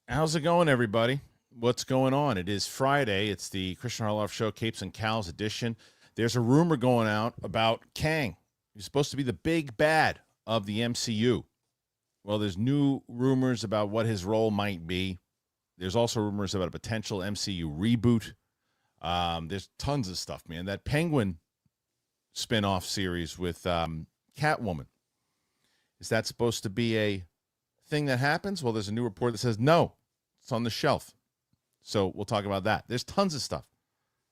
How's it going, everybody? What's going on? It is Friday. It's the Kristian HArloff Show, Capes and Cowls edition. There's a rumor going out about Kang. He's supposed to be the big bad of the MCU. Well, there's new rumors about what his role might be. There's also rumors about a potential MCU reboot. There's tons of stuff, man. That Penguin spinoff series with Catwoman. Is that supposed to be a thing that happens? Well, there's a new report that says no, it's on the shelf. So we'll talk about that. There's tons of stuff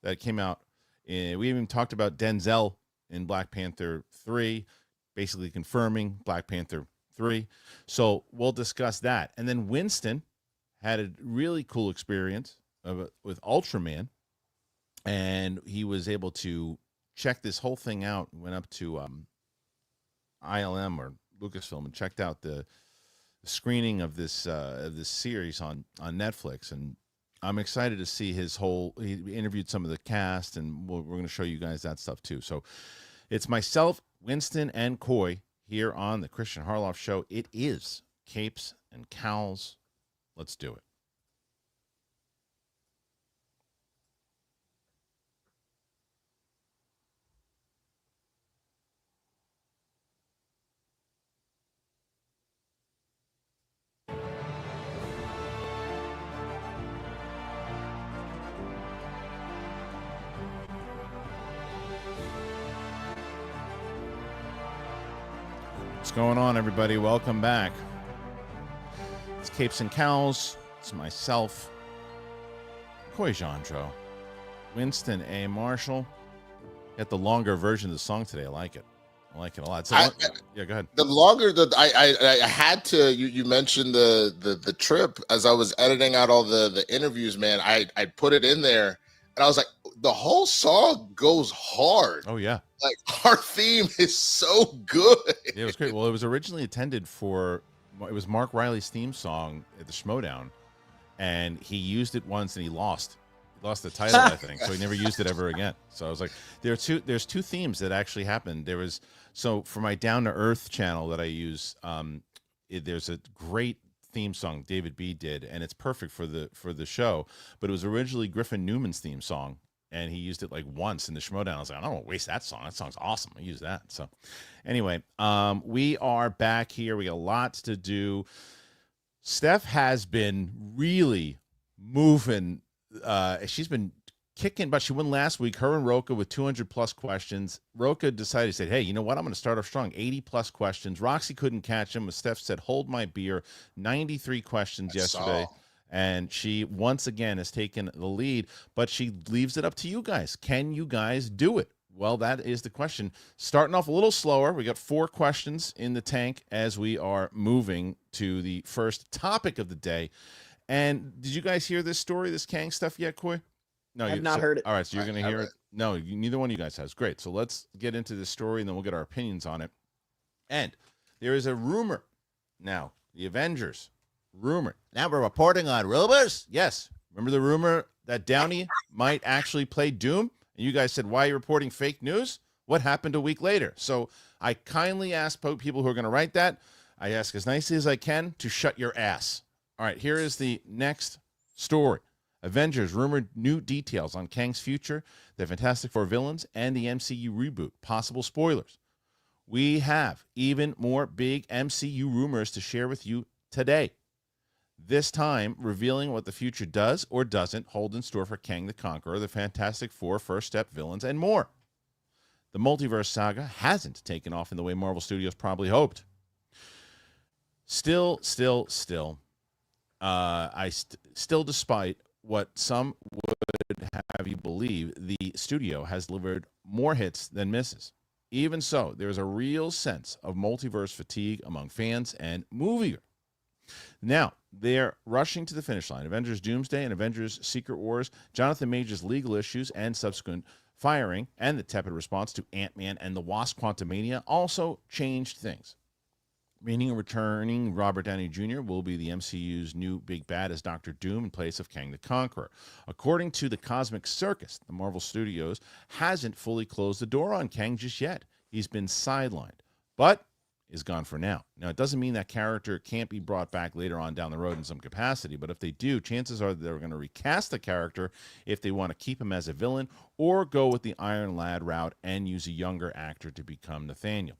that came out. We even talked about Denzel in Black Panther 3, basically confirming Black Panther 3. So we'll discuss that. And then Winston had a really cool experience with Ultraman, and he was able to check this whole thing out. Went up to ILM or Lucasfilm and checked out the screening of this series on Netflix, and I'm excited to see his whole. He interviewed some of the cast, and we're going to show you guys that stuff too. So it's myself, Winston, and Coy here on the Kristian HArloff Show. It is Capes and Cowls. Let's do it. What's going on, everybody? Welcome back. It's Capes and Cowls. It's myself, Coy Jandro, Winston A. Marshall. Got the longer version of the song today. I like it. I like it a lot. Yeah, go ahead. The longer that I had to, you mentioned the trip as I was editing out all the interviews, man. I put it in there, and I was like, the whole song goes hard. Oh yeah. Like, our theme is so good. Yeah, it was great. Well, it was originally intended for, it was Mark Riley's theme song at the Schmodown, and he used it once and he lost the title, I think. So he never used it ever again. So I was like, there's two themes that actually happened. There was, so for my Down to Earth channel that I use, there's a great theme song David B did, and it's perfect for the show. But it was originally Griffin Newman's theme song, and he used it like once in the Schmodown. I was like, I don't want to waste that song. That song's awesome. I use that. So anyway, we are back here. We got lots to do. Steph has been really moving. She's been kicking, but she won last week. Her and Roka with 200+ questions. Roka decided, said, hey, you know what? I'm going to start off strong. 80+ questions. Roxy couldn't catch him. As Steph said, hold my beer. 93 questions yesterday. And she, once again, has taken the lead, but she leaves it up to you guys. Can you guys do it? Well, that is the question. Starting off a little slower. We got 4 questions in the tank as we are moving to the first topic of the day. And did you guys hear this story, this Kang stuff yet, Coy? No, I've not heard it. All right, so you're going to hear it. No, neither one of you guys has. Great. So let's get into this story, and then we'll get our opinions on it. And there is a rumor now, the Avengers. Rumor. Now we're reporting on rumors? Yes. Remember the rumor that Downey might actually play Doom? And you guys said, why are you reporting fake news? What happened a week later? So I kindly ask people who are going to write that, I ask as nicely as I can to shut your ass. All right, here is the next story. Avengers rumored new details on Kang's future, the Fantastic Four villains, and the MCU reboot. Possible spoilers. We have even more big MCU rumors to share with you today. This time, revealing what the future does or doesn't hold in store for Kang the Conqueror, the Fantastic Four first step villains, and more. The multiverse saga hasn't taken off in the way Marvel Studios probably hoped. Still, despite what some would have you believe, the studio has delivered more hits than misses. Even so, there is a real sense of multiverse fatigue among fans and moviegoers. Now, they're rushing to the finish line. Avengers Doomsday and Avengers Secret Wars, Jonathan Majors' legal issues and subsequent firing, and the tepid response to Ant-Man and the Wasp Quantumania also changed things. Meaning returning Robert Downey Jr. will be the MCU's new big bad as Dr. Doom in place of Kang the Conqueror. According to the Cosmic Circus, the Marvel Studios hasn't fully closed the door on Kang just yet. He's been sidelined. But is gone for now. Now, it doesn't mean that character can't be brought back later on down the road in some capacity, but if they do, chances are they're going to recast the character if they want to keep him as a villain or go with the Iron Lad route and use a younger actor to become Nathaniel.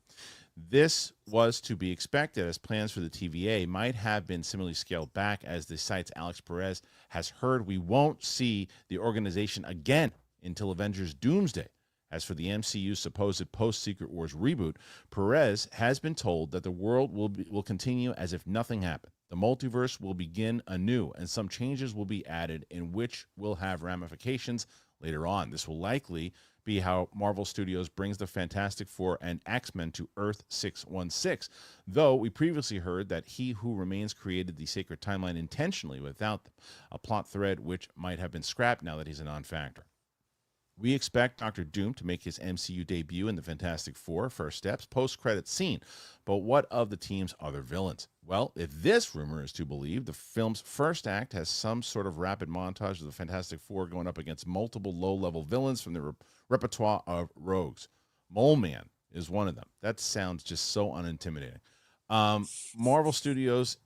This was to be expected, as plans for the TVA might have been similarly scaled back, as the site's Alex Perez has heard we won't see the organization again until Avengers Doomsday. As for the MCU's supposed post-Secret Wars reboot, Perez has been told that the world will continue as if nothing happened. The multiverse will begin anew, and some changes will be added, in which will have ramifications later on. This will likely be how Marvel Studios brings the Fantastic Four and X-Men to Earth 616, though we previously heard that He Who Remains created the sacred timeline intentionally without them, a plot thread which might have been scrapped now that he's a non-factor. We expect Dr. Doom to make his MCU debut in the Fantastic Four First Steps post-credit scene. But what of the team's other villains? Well, if this rumor is to believe, the film's first act has some sort of rapid montage of the Fantastic Four going up against multiple low-level villains from the repertoire of rogues. Mole Man is one of them. That sounds just so unintimidating. Marvel Studios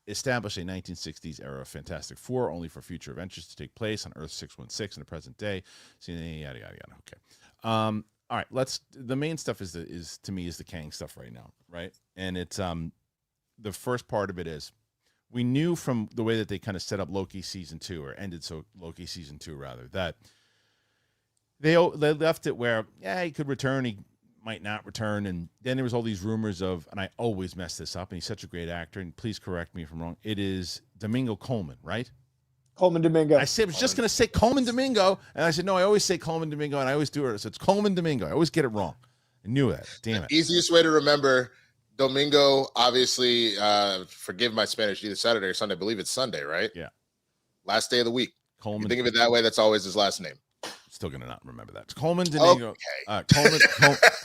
established a 1960s era Fantastic Four only for future adventures to take place on Earth 616 in the present day. Yada yada yada. Okay. All right. The main stuff is to me the Kang stuff right now, right? And it's the first part of it is we knew from the way that they kind of set up Loki season 2 or ended Loki season 2 rather, that they left it where he could return, he might not return, and then there was all these rumors of, and I always mess this up, and he's such a great actor, and please correct me if I'm wrong, it is Domingo Coleman, right? Coleman Domingo. I was just going to say Coleman Domingo, and I said, no, I always say Coleman Domingo, and I always do it, so it's Coleman Domingo. I always get it wrong. I knew that. Damn it. Easiest way to remember, Domingo, obviously, forgive my Spanish, either Saturday or Sunday. I believe it's Sunday, right? Yeah. Last day of the week. Coleman. You think of it that way, that's always his last name. Still going to not remember that. It's Coleman Domingo. Okay.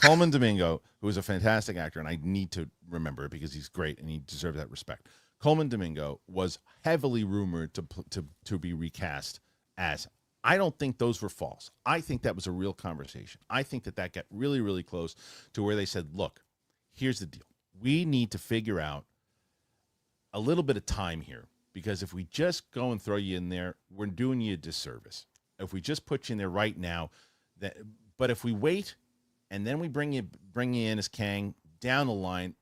Coleman Domingo, who is a fantastic actor, and I need to remember it because he's great and he deserves that respect. Coleman Domingo was heavily rumored to be recast as. I don't think those were false. I think that was a real conversation. I think that got really, really close to where they said, look, here's the deal. We need to figure out a little bit of time here, because if we just go and throw you in there, we're doing you a disservice. If we just put you in there right now, but if we wait and then we bring you in as Kang down the line,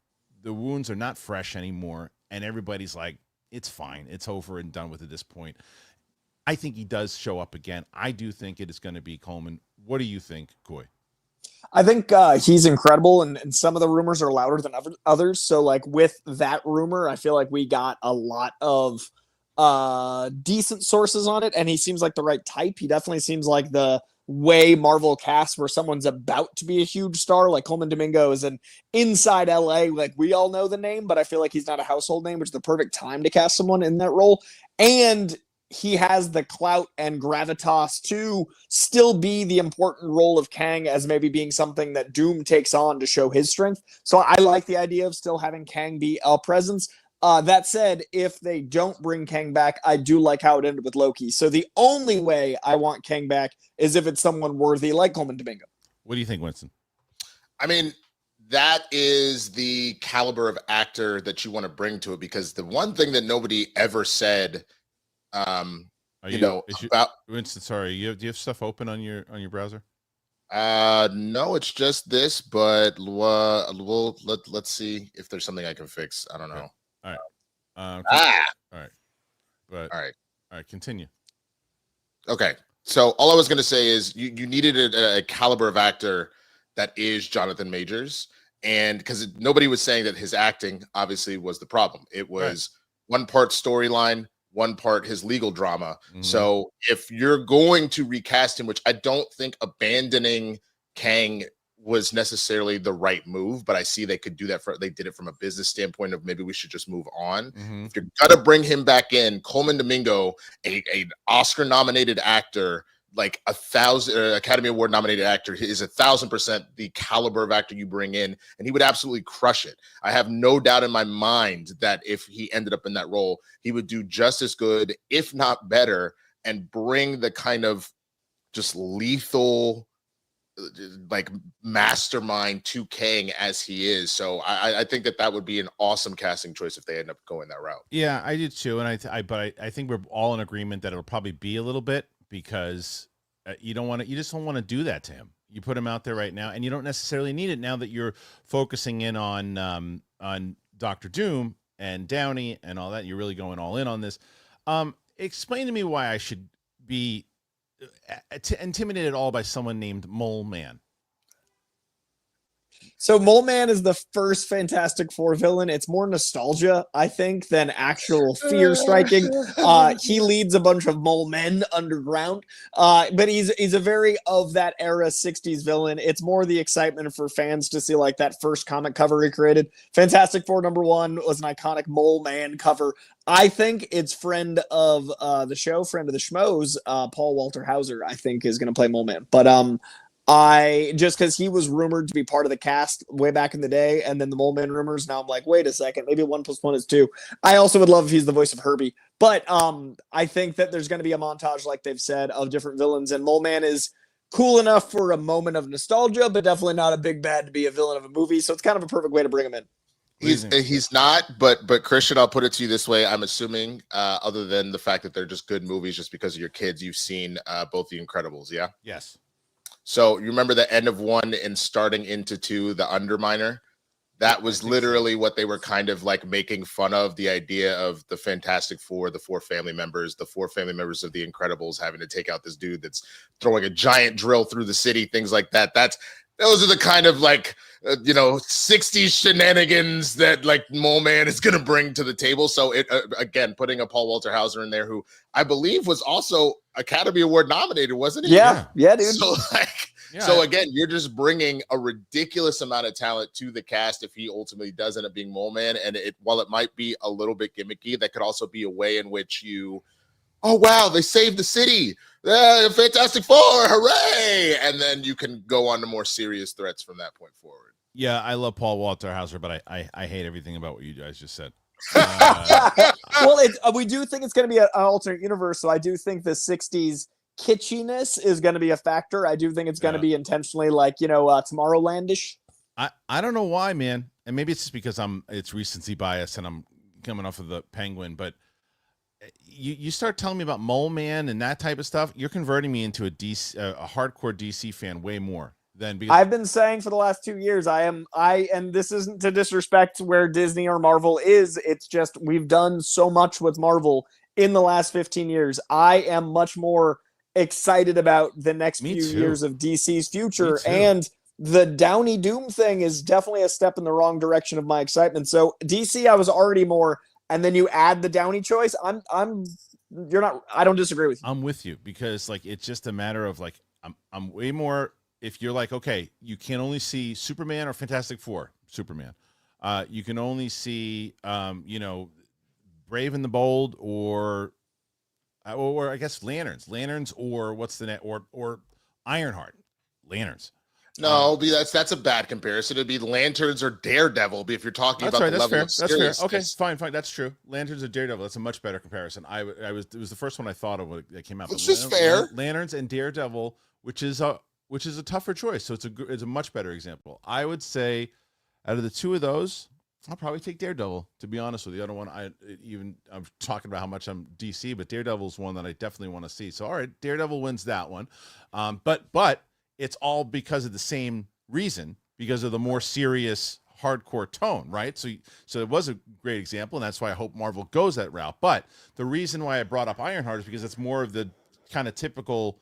the wounds are not fresh anymore, and everybody's like, it's fine, it's over and done with at this point. I think he does show up again. I do think it is going to be Coleman. What do you think, Coy? I think he's incredible, and some of the rumors are louder than others. So, like, with that rumor, I feel like we got a lot of decent sources on it, and he seems like the right type. He definitely seems like the way Marvel casts where someone's about to be a huge star. Like Coleman Domingo is an inside LA, like we all know the name, but I feel like he's not a household name, which is the perfect time to cast someone in that role. And he has the clout and gravitas to still be the important role of Kang, as maybe being something that Doom takes on to show his strength. So I like the idea of still having Kang be a presence. That said, if they don't bring Kang back, I do like how it ended with Loki. So the only way I want Kang back is if it's someone worthy like Coleman Domingo. What do you think, Winston? I mean, that is the caliber of actor that you want to bring to it, because the one thing that nobody ever said, about Winston, sorry, do you have stuff open on your browser? No, it's just this, but let's see if there's something I can fix. I don't know. Okay. All right. All right. But all right. Continue. Okay. So all I was going to say is you needed a caliber of actor that is Jonathan Majors, and because nobody was saying that his acting obviously was the problem. It was one part storyline, one part his legal drama. Mm-hmm. So if you're going to recast him, which I don't think abandoning Kang was necessarily the right move, but I see they could do that they did it from a business standpoint of maybe we should just move on. Mm-hmm. If you're gonna bring him back in, Coleman Domingo, a Oscar nominated actor, like 1,000 Academy Award nominated actor, is 1,000% the caliber of actor you bring in, and he would absolutely crush it. I have no doubt in my mind that if he ended up in that role, he would do just as good, if not better, and bring the kind of just lethal like mastermind to Kang as he is. So I think that would be an awesome casting choice if they end up going that route. Yeah, I do too, and I think we're all in agreement that it'll probably be a little bit because you just don't want to do that to him. You put him out there right now, and you don't necessarily need it now that you're focusing in on Doctor Doom and Downey and all that. You're really going all in on this. Explain to me why I should be intimidated at all by someone named Mole Man. So Mole Man is the first Fantastic Four villain. It's more nostalgia, I think, than actual fear striking. He leads a bunch of mole men underground, but he's a very of that era 60s villain. It's more the excitement for fans to see like that first comic cover he created. Fantastic Four #1 was an iconic Mole Man cover. I think it's friend of the show, friend of the Schmoes, Paul Walter Hauser, I think is going to play Mole Man. But I just because he was rumored to be part of the cast way back in the day, and then the Mole Man rumors. Now I'm like, wait a second, maybe 1 + 1 is 2. I also would love if he's the voice of Herbie, but I think that there's going to be a montage, like they've said, of different villains, and Mole Man is cool enough for a moment of nostalgia, but definitely not a big bad to be a villain of a movie. So it's kind of a perfect way to bring him in. He's not, but Kristian, I'll put it to you this way. I'm assuming, other than the fact that they're just good movies, just because of your kids, you've seen both The Incredibles, yeah? Yes. So you remember the end of 1 and starting into 2, the Underminer? That was literally what they were kind of like making fun of, the idea of the Fantastic Four, the 4 family members of The Incredibles having to take out this dude that's throwing a giant drill through the city, things like that. Those are the kind of like, 60s shenanigans that like Mole Man is going to bring to the table. So it, again, putting a Paul Walter Hauser in there, who I believe was also Academy Award nominated, wasn't he? Yeah, dude. So so again, you're just bringing a ridiculous amount of talent to the cast if he ultimately does end up being Mole Man. And while it might be a little bit gimmicky, that could also be a way in which oh wow, they saved the city. Fantastic Four, hooray! And then you can go on to more serious threats from that point forward. Yeah, I love Paul Walter Hauser, but I hate everything about what you guys just said. Well, we do think it's going to be an alternate universe, so I do think the 60s kitschiness is going to be a factor. I do think it's going to be intentionally like, Tomorrowlandish. I don't know why, man. And maybe it's just because it's recency bias and I'm coming off of the Penguin, but you start telling me about Mole Man and that type of stuff, you're converting me into a hardcore DC fan way more than because I've been saying for the last 2 years. And this isn't to disrespect where Disney or Marvel is. It's just we've done so much with Marvel in the last 15 years. I am much more excited about the next few years of DC's future, and the Downey Doom thing is definitely a step in the wrong direction of my excitement. So DC, I was already more. And then you add the Downey choice. I don't disagree with you. I'm with you because like, it's just a matter of like, I'm way more, if you're like, okay, you can only see Superman or Fantastic Four, Superman. You can only see, Brave and the Bold or I guess Lanterns or what's the net or Ironheart, Lanterns. No, that's a bad comparison. It'd be Lanterns or Daredevil. If you're talking about the level of seriousness. That's fair. Okay, fine. That's true. Lanterns or Daredevil. That's a much better comparison. It was the first one I thought of when it came out. It's just fair. Lanterns and Daredevil, which is a tougher choice. So it's a much better example. I would say, out of the two of those, I'll probably take Daredevil. To be honest with you, the other one I'm talking about how much I'm DC, but Daredevil's one that I definitely want to see. So all right, Daredevil wins that one. But it's all because of the same reason, because of the more serious, hardcore tone, right? So it was a great example, and that's why I hope Marvel goes that route. But the reason why I brought up Ironheart is because it's more of the kind of typical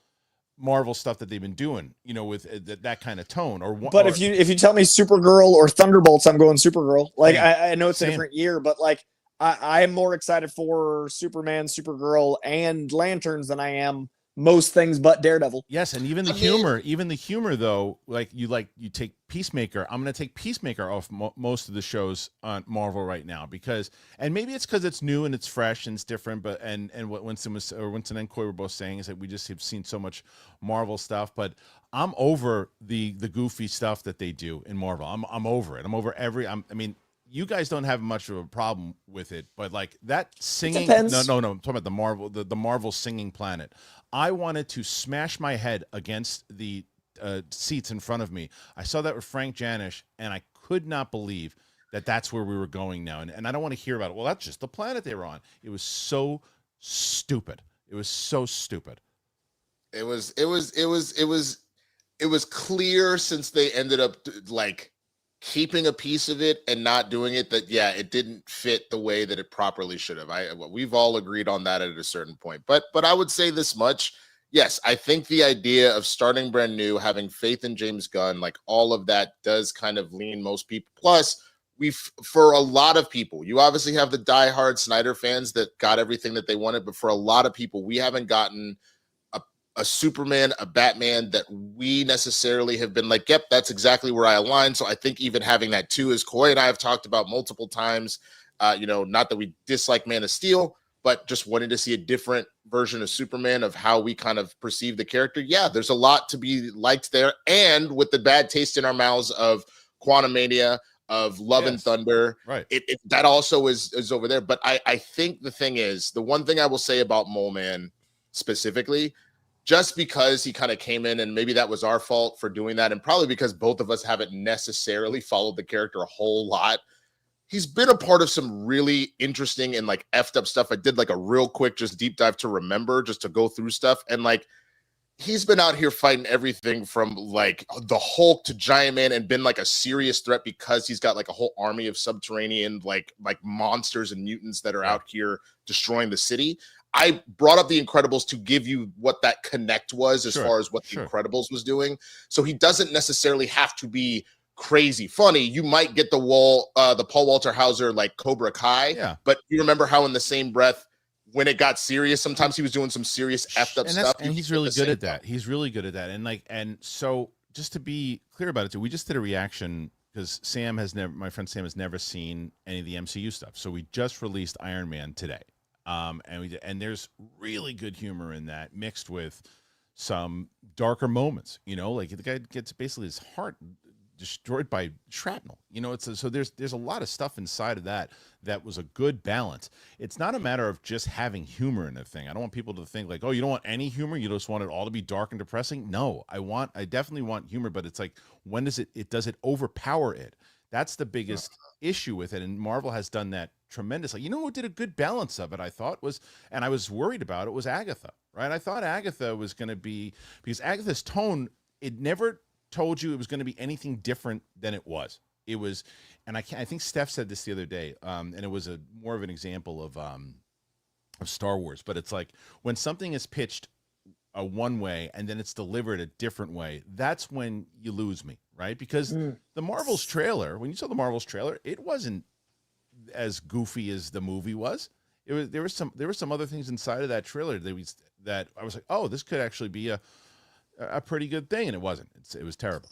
Marvel stuff that they've been doing, with that kind of tone. But if you tell me Supergirl or Thunderbolts, I'm going Supergirl. Like I know it's a different year, but like I'm more excited for Superman, Supergirl, and Lanterns than I am most things but Daredevil. Yes, and even the humor though, like you take Peacemaker. I'm going to take Peacemaker off most of the shows on Marvel right now and maybe it's because it's new and it's fresh and it's different. But and what Winston and Coy were both saying is that we just have seen so much Marvel stuff. But I'm over the goofy stuff that they do in Marvel. I'm over it. I'm over I mean, you guys don't have much of a problem with it, but like that singing. No. I'm talking about the Marvel singing planet. I wanted to smash my head against the seats in front of me. I saw that with Frank Janisch, and I could not believe that that's where we were going now. And I don't want to hear about it. Well, that's just the planet they were on. It was so stupid. It was so stupid. It was clear, since they ended up like keeping a piece of it and not doing it, that it didn't fit the way that it properly should have. We've all agreed on that at a certain point. But I would say this much. Yes, I think the idea of starting brand new, having faith in James Gunn, like all of that does kind of lean most people. Plus, for a lot of people, you obviously have the diehard Snyder fans that got everything that they wanted, but for a lot of people, we haven't gotten a Superman, a Batman that we necessarily have been like, yep, that's exactly where I align. So I think even having that too, as Coy and I have talked about multiple times, not that we dislike Man of Steel, but just wanting to see a different version of Superman, of how we kind of perceive the character. Yeah, there's a lot to be liked there. And with the bad taste in our mouths of Quantumania, of Love and Thunder, right? It that also is over there. But I think the thing is, the one thing I will say about Mole Man specifically, just because he kind of came in, and maybe that was our fault for doing that, and probably because both of us haven't necessarily followed the character a whole lot, he's been a part of some really interesting and like effed up stuff. I did like a real quick just deep dive to remember, just to go through stuff, and like he's been out here fighting everything from like the Hulk to Giant Man, and been like a serious threat because he's got like a whole army of subterranean like monsters and mutants that are out here destroying the city. I brought up the Incredibles to give you what that connect was, as far as what the Incredibles was doing. So he doesn't necessarily have to be crazy funny. You might get the Paul Walter Hauser like Cobra Kai, but you remember how in the same breath, when it got serious, sometimes he was doing some serious effed up stuff. And he's really good at that. He's really good at that. And so just to be clear about it too, we just did a reaction because my friend Sam has never seen any of the MCU stuff. So we just released Iron Man today. And there's really good humor in that, mixed with some darker moments, like the guy gets basically his heart destroyed by shrapnel, so there's a lot of stuff inside of that was a good balance. It's not a matter of just having humor in a thing. I don't want people to think like, oh, you don't want any humor, you just want it all to be dark and depressing. No, I definitely want humor, but it's like, when does it overpower it? That's the biggest issue with it, and Marvel has done that tremendously. Who did a good balance of it, I thought, was, and I was worried about it, was Agatha, right? I thought Agatha was going to be, because Agatha's tone, it never told you it was going to be anything different than it was. It was, and I think Steph said this the other day, and it was more of an example of Star Wars, but it's like when something is pitched one way and then it's delivered a different way, that's when you lose me, right? Because the Marvel's trailer, when you saw the Marvel's trailer, it wasn't as goofy as the movie was. There were some other things inside of that trailer that I was like, oh, this could actually be a pretty good thing, and it wasn't. It was terrible.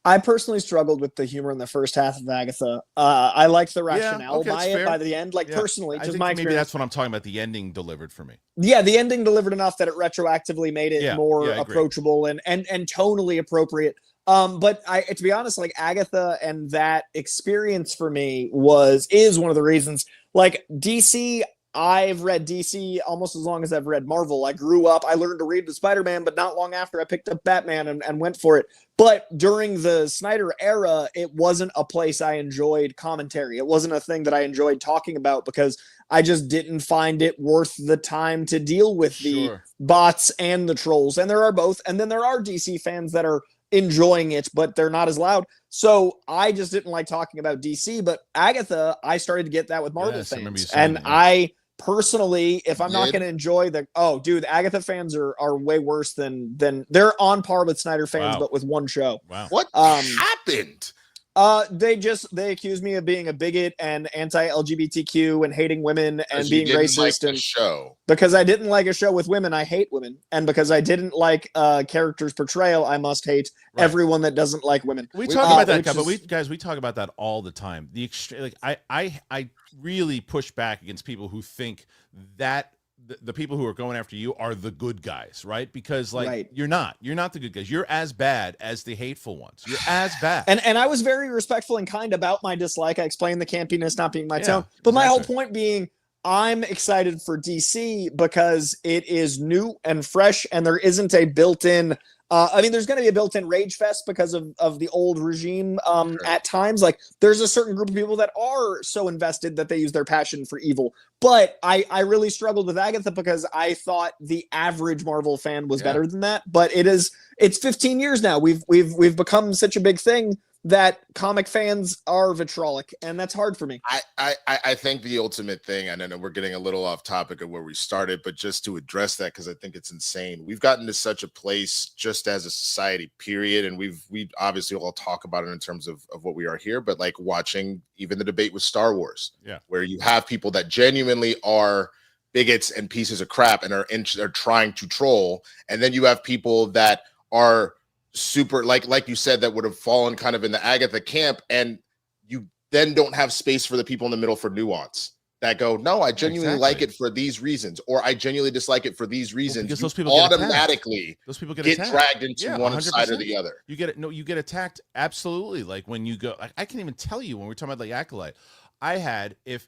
I personally struggled with the humor in the first half of Agatha. I liked the rationale by the end. Personally, just my experience. Maybe that's what I'm talking about. The ending delivered for me. Yeah, the ending delivered enough that it retroactively made it more approachable and tonally appropriate. But to be honest, like Agatha and that experience for me is one of the reasons. Like DC, I've read DC almost as long as I've read Marvel. I grew up, I learned to read the Spider-Man, but not long after I picked up Batman and went for it. But during the Snyder era, it wasn't a place I enjoyed commentary. It wasn't a thing that I enjoyed talking about because I just didn't find it worth the time to deal with the bots and the trolls. And there are both. And then there are DC fans that are enjoying it, but they're not as loud. So I just didn't like talking about DC. But Agatha, I started to get that with Marvel fans. And I personally, if I'm not going to enjoy the Agatha fans are way worse than they're on par with Snyder fans, but with one show. Wow. What happened? They accused me of being a bigot and anti-LGBTQ and hating women and being racist. Like show because I didn't like a show with women, I hate women, and because I didn't like character's portrayal, I must hate everyone that doesn't like women. We talk about that, but we talk about that all the time. I really push back against people who think that the people who are going after you are the good guys, right? Because you're not the good guys. You're as bad as the hateful ones. You're as bad. And I was very respectful and kind about my dislike. I explained the campiness not being my tone, but my whole point being, I'm excited for DC because it is new and fresh, and there isn't a built-in I mean, there's going to be a built-in rage fest because of the old regime. Sure. At times, like there's a certain group of people that are so invested that they use their passion for evil. But I really struggled with Agatha because I thought the average Marvel fan was better than that. But it's 15 years now. We've become such a big thing that comic fans are vitriolic, and that's hard for me. I think the ultimate thing, and I know we're getting a little off topic of where we started, but just to address that, because I think it's insane. We've gotten to such a place just as a society, period. And we obviously all talk about it in terms of what we are here, but like watching even the debate with Star Wars, where you have people that genuinely are bigots and pieces of crap and are trying to troll. And then you have people that are super, like you said, that would have fallen kind of in the Agatha camp, and you then don't have space for the people in the middle for nuance that go, no, I genuinely like it for these reasons, or I genuinely dislike it for these reasons. Because those people automatically get dragged into one side or the other. You get attacked. Absolutely. Like when you go, I can't even tell you when we're talking about like Acolyte. I had, if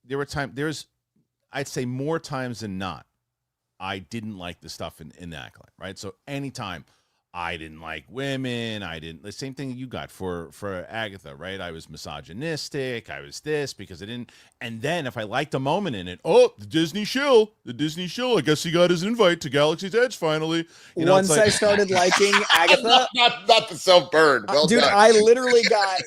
there were I'd say more times than not, I didn't like the stuff in the Acolyte, right? So anytime I didn't like women, the same thing you got for Agatha, right? I was misogynistic, I was this because I didn't, and then if I liked a moment in it, the Disney shill, I guess he got his invite to Galaxy's Edge finally. Once I started liking Agatha, not the self-burn. Well dude, done. I literally got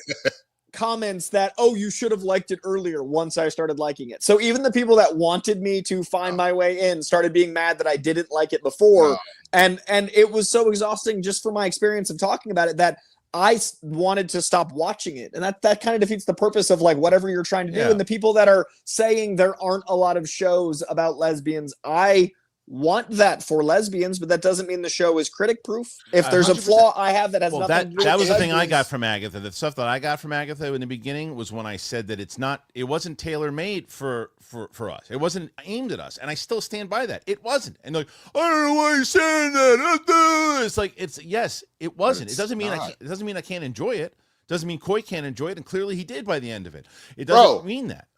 comments that, you should have liked it earlier once I started liking it. So even the people that wanted me to find my way in started being mad that I didn't like it before. And it was so exhausting just for my experience of talking about it that I wanted to stop watching it. And that kind of defeats the purpose of like whatever you're trying to do. And the people that are saying there aren't a lot of shows about lesbians, I want that for lesbians, but that doesn't mean the show is critic proof. If there's 100%. A flaw I have that has nothing to do with that was the lesbians. thing I got from Agatha. The stuff that I got from Agatha in the beginning was when I said that it wasn't tailor-made for us. It wasn't aimed at us. And I still stand by that. It wasn't. And like, I don't know why you're saying that. It's like, yes, it wasn't. It doesn't mean I can't enjoy it. It doesn't mean Coy can't enjoy it. And clearly he did by the end of it. It doesn't mean that.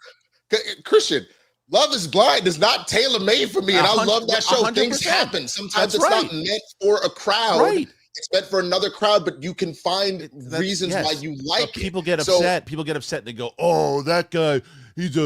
Kristian, Love is Blind is not tailor-made for me, and I love that show. 100%. Things happen. Sometimes it's not meant for a crowd. Right. It's meant for another crowd, but you can find reasons why you like it. People get upset. People get upset. And they go, "Oh, that guy, he's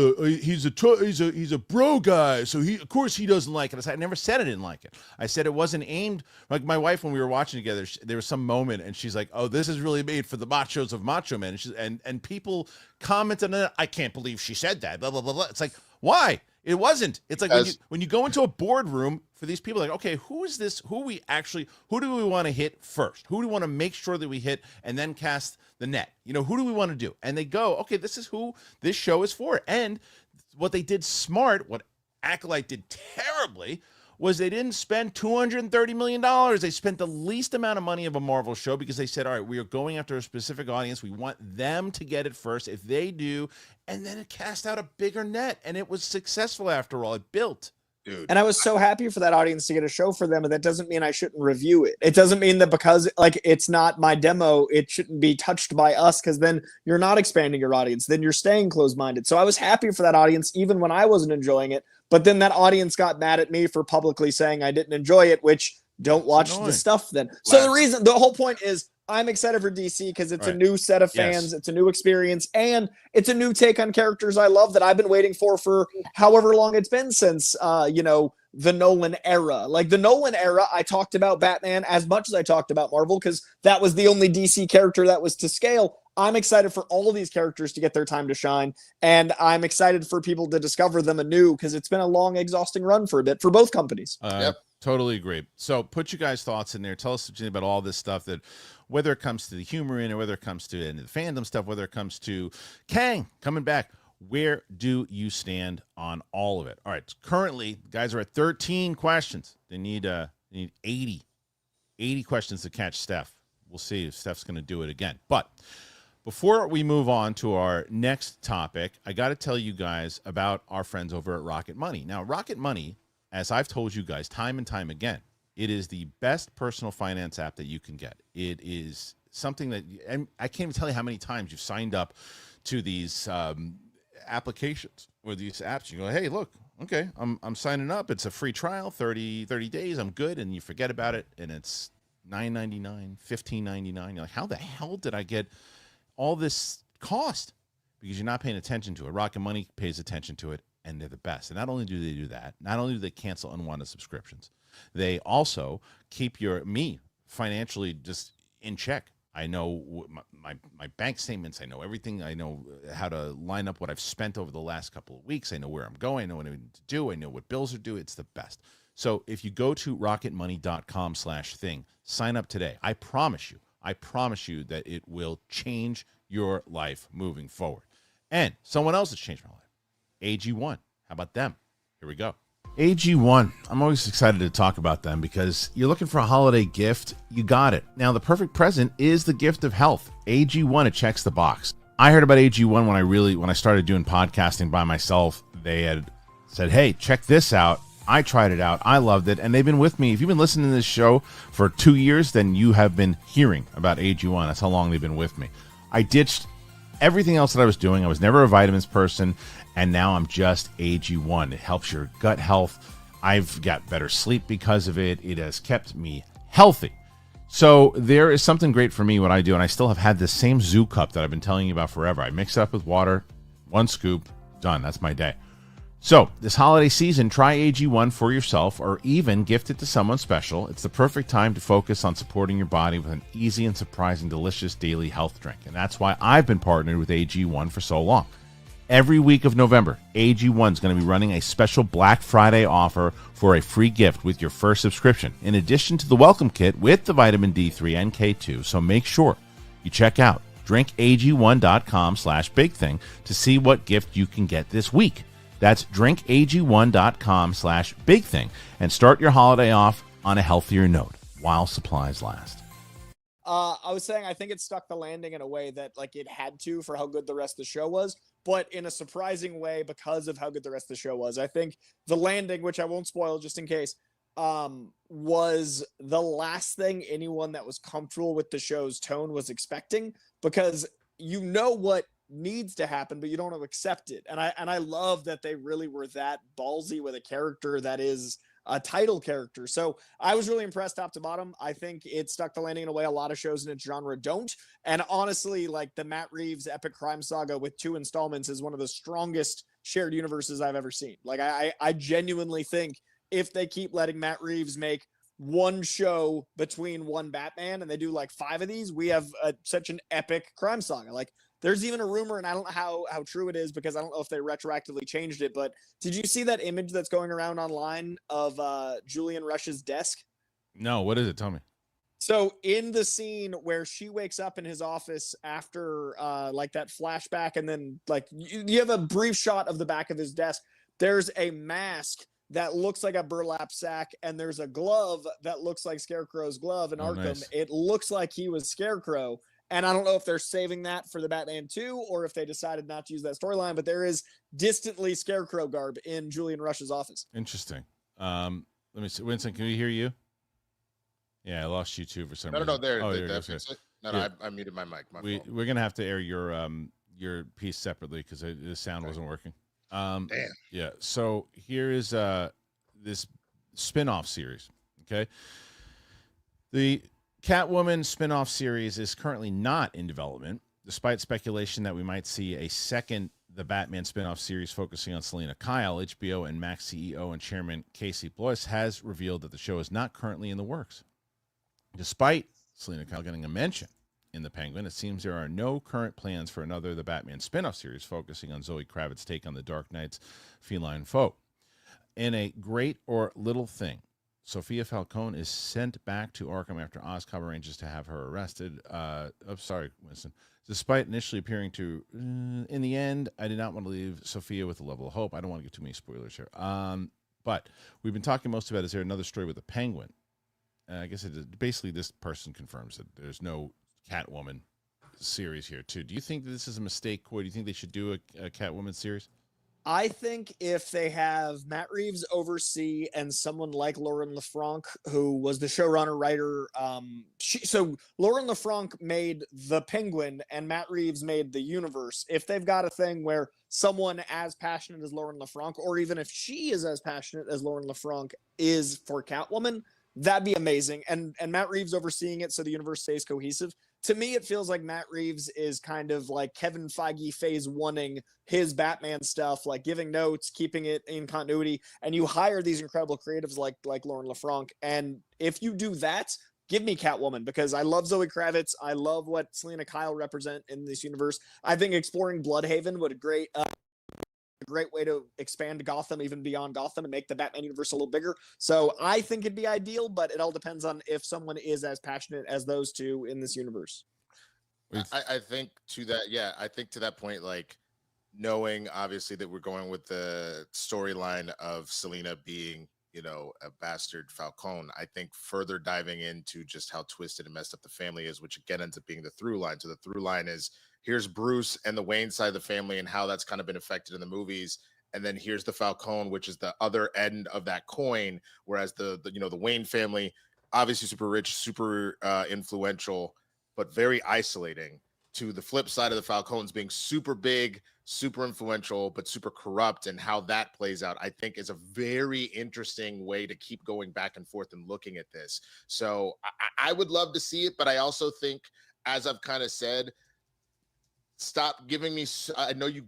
a bro guy, so of course he doesn't like it." I said, I never said I didn't like it. I said it wasn't aimed. Like my wife, when we were watching together, there was some moment, and she's like, "Oh, this is really made for the machos of Macho Man." And people commented on it. I can't believe she said that. Blah blah blah blah. It's like, why? It wasn't. It's like when you go into a boardroom for these people, like, okay, who is this? Who do we want to hit first? Who do we want to make sure that we hit and then cast the net? Who do we want to do? And they go, okay, this is who this show is for. And what they did smart, what Acolyte did terribly, was they didn't spend $230 million. They spent the least amount of money of a Marvel show because they said, all right, we are going after a specific audience. We want them to get it first. If they do, and then it cast out a bigger net, and it was successful after all. It built. Dude. And I was so happy for that audience to get a show for them, and that doesn't mean I shouldn't review it. It doesn't mean that because it's not my demo, it shouldn't be touched by us, because then you're not expanding your audience. Then you're staying closed-minded. So I was happy for that audience, even when I wasn't enjoying it. But then that audience got mad at me for publicly saying I didn't enjoy it, which don't watch the stuff then. So the whole point is I'm excited for DC because it's a new set of fans. It's a new experience, and it's a new take on characters I love that I've been waiting for however long it's been since, the Nolan era. Like the Nolan era, I talked about Batman as much as I talked about Marvel because that was the only DC character that was to scale. I'm excited for all of these characters to get their time to shine, and I'm excited for people to discover them anew because it's been a long, exhausting run for a bit for both companies. Totally agree. So put your guys' thoughts in there. Tell us about all this stuff, that whether it comes to the humor in it, whether it comes to the fandom stuff, whether it comes to Kang coming back. Where do you stand on all of it? All right. Currently, guys are at 13 questions. They need 80 questions to catch Steph. We'll see if Steph's going to do it again. But before we move on to our next topic, I got to tell you guys about our friends over at Rocket Money. Now, Rocket Money, as I've told you guys time and time again, it is the best personal finance app that you can get. It is something that, and I can't even tell you how many times you've signed up to these applications or these apps. You go, hey, look, okay, I'm signing up. It's a free trial, 30 days. I'm good. And you forget about it. And it's $9.99, $15.99. You're like, how the hell did I get all this cost? Because you're not paying attention to it. Rocket Money pays attention to it, and they're the best. And not only do they do that, not only do they cancel unwanted subscriptions, they also keep me financially just in check. I know my bank statements. I know everything. I know how to line up what I've spent over the last couple of weeks. I know where I'm going. I know what I need to do. I know what bills are due. It's the best. So if you go to rocketmoney.com/thing, sign up today. I promise you that it will change your life moving forward. And someone else has changed my life. AG1. How about them? Here we go. AG1. I'm always excited to talk about them because you're looking for a holiday gift. You got it. Now, the perfect present is the gift of health. AG1, it checks the box. I heard about AG1 when I started doing podcasting by myself. They had said, hey, check this out. I tried it out. I loved it. And they've been with me. If you've been listening to this show for 2 years, then you have been hearing about AG1. That's how long they've been with me. I ditched everything else that I was doing. I was never a vitamins person, and now I'm just AG1. It helps your gut health. I've got better sleep because of it. It has kept me healthy. So there is something great for me, what I do, and I still have had this same Zoo Cup that I've been telling you about forever. I mix it up with water, 1 scoop, done. That's my day. So this holiday season, try AG1 for yourself or even gift it to someone special. It's the perfect time to focus on supporting your body with an easy and surprising delicious daily health drink. And that's why I've been partnered with AG1 for so long. Every week of November, AG1 is going to be running a special Black Friday offer for a free gift with your first subscription, in addition to the welcome kit with the vitamin D3 and K2. So make sure you check out drinkag1.com/bigthing to see what gift you can get this week. That's drinkag1.com/bigthing and start your holiday off on a healthier note while supplies last. I was saying I think it stuck the landing in a way that like it had to for how good the rest of the show was, but in a surprising way because of how good the rest of the show was. I think the landing, which I won't spoil just in case, was the last thing anyone that was comfortable with the show's tone was expecting, because you know what needs to happen, but you don't have to accept it. And I love that they really were that ballsy with a character that is a title character. So I was really impressed top to bottom. I think it stuck the landing in a way a lot of shows in its genre don't. And honestly, like the Matt Reeves epic crime saga with 2 installments is one of the strongest shared universes I've ever seen. Like I genuinely think if they keep letting Matt Reeves make one show between one Batman and they do like 5 of these, we have such an epic crime saga. Like there's even a rumor, and I don't know how true it is because I don't know if they retroactively changed it, but did you see that image that's going around online of Julian Rush's desk? No, what is it? Tell me. So in the scene where she wakes up in his office after like that flashback, and then like you have a brief shot of the back of his desk, there's a mask that looks like a burlap sack, and there's a glove that looks like Scarecrow's glove in Arkham. Nice. It looks like he was Scarecrow. And I don't know if they're saving that for the Batman 2 or if they decided not to use that storyline, but there is distantly Scarecrow garb in Julian Rush's office. Interesting. Let me see. Winston, can we hear you? Yeah, I lost you too for some reason. No, there. Oh, there there it is. it. No, Yeah. I muted my mic. My fault. We're gonna have to air your piece separately because the sound wasn't working. Damn. Yeah. So here is this spinoff series. Okay. The Catwoman spinoff series is currently not in development, despite speculation that we might see a second The Batman spinoff series focusing on Selena Kyle. HBO and Max CEO and Chairman Casey Blois has revealed that the show is not currently in the works. Despite Selena Kyle getting a mention in The Penguin, it seems there are no current plans for another The Batman spinoff series focusing on Zoe Kravitz's take on the Dark Knight's feline foe. In a great or little thing, Sophia Falcone is sent back to Arkham after Oscorp arranges to have her arrested. Sorry, Winston. Despite initially appearing to, in the end, I did not want to leave Sophia with a level of hope. I don't want to give too many spoilers here. But we've been talking most about, is there another story with the Penguin? I guess basically this person confirms that there's no Catwoman series here, too. Do you think that this is a mistake, Coy? Do you think they should do a Catwoman series? I think if they have Matt Reeves oversee and someone like Lauren LeFranc, who was the showrunner writer, so Lauren LeFranc made The Penguin and Matt Reeves made the universe. If they've got a thing where someone as passionate as Lauren LeFranc, or even if she is as passionate as Lauren LeFranc is for Catwoman, that'd be amazing. And Matt Reeves overseeing it so the universe stays cohesive. To me, it feels like Matt Reeves is kind of like Kevin Feige phase oneing his Batman stuff, like giving notes, keeping it in continuity. And you hire these incredible creatives like Lauren LaFranc. And if you do that, give me Catwoman, because I love Zoe Kravitz. I love what Selena Kyle represent in this universe. I think exploring Bloodhaven would a great way to expand Gotham even beyond Gotham and make the Batman universe a little bigger. So I think it'd be ideal, but it all depends on if someone is as passionate as those two in this universe. I think to that, yeah, I think to that point, like knowing obviously that we're going with the storyline of Selena being, you know, a bastard Falcone, I think further diving into just how twisted and messed up the family is, which again ends up being the through line. So the through line is here's Bruce and the Wayne side of the family and how that's kind of been affected in the movies. And then here's the Falcone, which is the other end of that coin. Whereas the you know, the Wayne family, obviously super rich, super influential, but very isolating, to the flip side of the Falcones being super big, super influential, but super corrupt, and how that plays out, I think is a very interesting way to keep going back and forth and looking at this. So I would love to see it, but I also think, as I've kind of said, stop giving me, I know you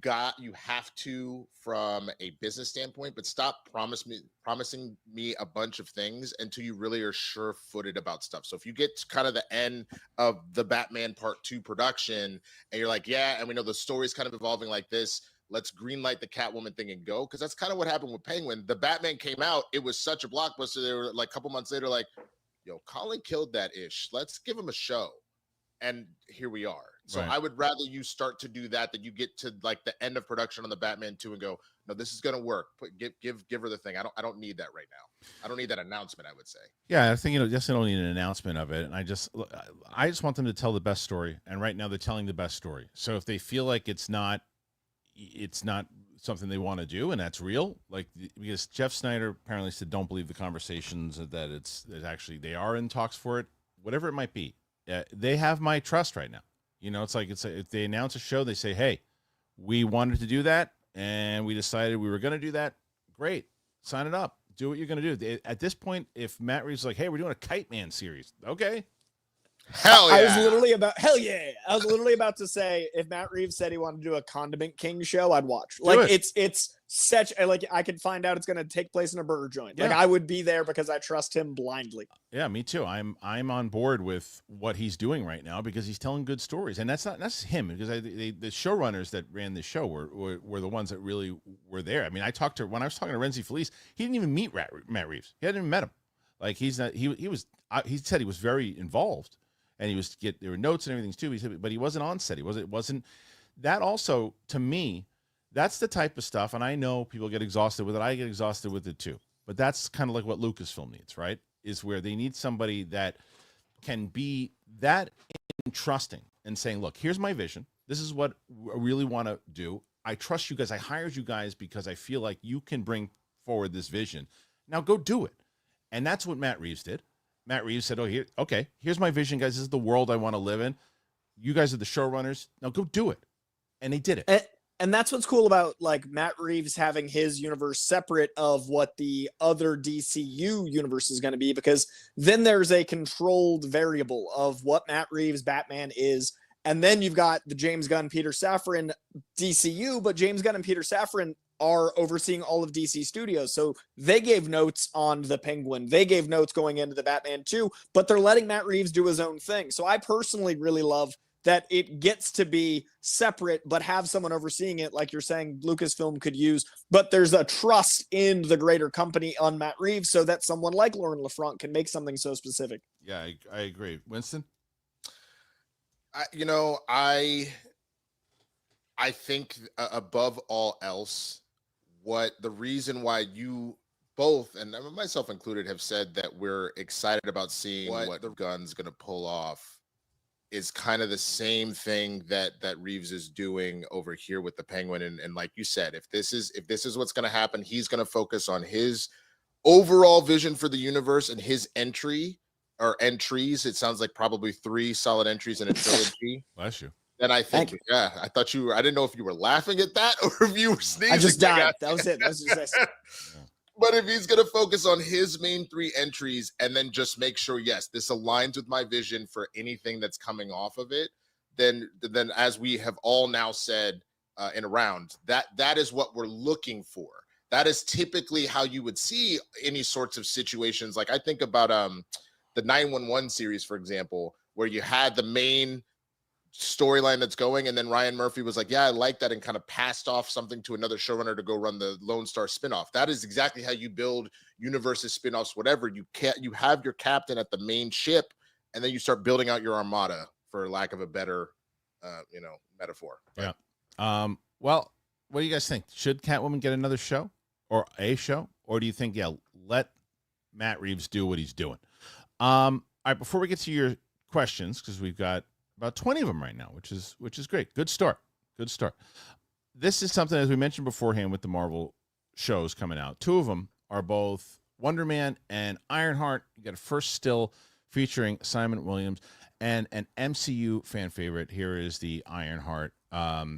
have to from a business standpoint, but stop promising me a bunch of things until you really are sure-footed about stuff. So if you get to kind of the end of the Batman Part 2 production and you're like, yeah, and we know the story's kind of evolving like this, let's greenlight the Catwoman thing and go. Because that's kind of what happened with Penguin. The Batman came out, it was such a blockbuster. They were like a couple months later, like, yo, Colin killed that ish. Let's give him a show. And here we are. So Right. I would rather you start to do that you get to like the end of production on the Batman 2 and go, no, this is going to work. Give her the thing. I don't need that right now. I don't need that announcement, I would say. Yeah, I think, you know, just don't need an announcement of it. And I just want them to tell the best story. And right now they're telling the best story. So if they feel like it's not something they want to do, and that's real, like, because Jeff Snyder apparently said, don't believe the conversations, that actually they are in talks for it, whatever it might be. They have my trust right now. You know, it's like if they announce a show, they say, hey, we wanted to do that and we decided we were going to do that. Great. Sign it up. Do what you're going to do. At this point, if Matt Reeves is like, hey, we're doing a Kite Man series. Okay. Hell yeah. I was literally about to say, if Matt Reeves said he wanted to do a Condiment King show, I'd watch. Like, it's such, like, I could find out it's going to take place in a burger joint. Yeah. Like, I would be there because I trust him blindly. Yeah, me too. I'm on board with what he's doing right now because he's telling good stories, and that's him. Because the showrunners that ran the show were the ones that really were there. I mean, when I was talking to Renzi Felice, he didn't even meet Matt Reeves. He hadn't even met him. Like, he said he was very involved. And there were notes and everything too. He said, but he wasn't on set. It wasn't that. Also, to me, that's the type of stuff. And I know people get exhausted with it. I get exhausted with it too. But that's kind of like what Lucasfilm needs, right? Is where they need somebody that can be that entrusting and saying, look, here's my vision. This is what I really want to do. I trust you guys. I hired you guys because I feel like you can bring forward this vision. Now go do it. And that's what Matt Reeves did. Matt Reeves said, here's my vision, guys. This is the world I want to live in. You guys are the showrunners. Now go do it. And they did it. And that's what's cool about, like, Matt Reeves having his universe separate of what the other DCU universe is going to be, because then there's a controlled variable of what Matt Reeves Batman is. And then you've got the James Gunn, Peter Safran DCU, but James Gunn and Peter Safran are overseeing all of DC Studios. So they gave notes on the Penguin. They gave notes going into the Batman 2, but they're letting Matt Reeves do his own thing. So I personally really love that it gets to be separate, but have someone overseeing it, like you're saying Lucasfilm could use. But there's a trust in the greater company on Matt Reeves so that someone like Lauren LaFranc can make something so specific. Yeah, I agree. Winston? I think above all else, what the reason why you both, and myself included, have said that we're excited about seeing what the Gunn's going to pull off is kind of the same thing that Reeves is doing over here with the Penguin. And like you said, if this is what's going to happen, he's going to focus on his overall vision for the universe and his entry or entries. It sounds like probably 3 solid entries in a trilogy. Bless you. Then I think, I thought I didn't know if you were laughing at that or if you were sneezing. I just died. That was it. That was just But if he's going to focus on his main 3 entries and then just make sure, yes, this aligns with my vision for anything that's coming off of it, then as we have all now said in a round, that is what we're looking for. That is typically how you would see any sorts of situations. Like I think about the 911 series, for example, where you had the main storyline that's going, and then Ryan Murphy was like, yeah, I like that, and kind of passed off something to another showrunner to go run the Lone Star spinoff. That is exactly how you build universes, spinoffs, whatever. You have your captain at the main ship, and then you start building out your armada, for lack of a better metaphor. Yeah. Well, what do you guys think? Should Catwoman get another show or a show, or do you think, let Matt Reeves do what he's doing? All right, before we get to your questions, because we've got about 20 of them right now, which is great. Good start. This is something, as we mentioned beforehand, with the Marvel shows coming out. 2 of them are both Wonder Man and Ironheart. You got a first still featuring Simon Williams and an MCU fan favorite. Here is the Ironheart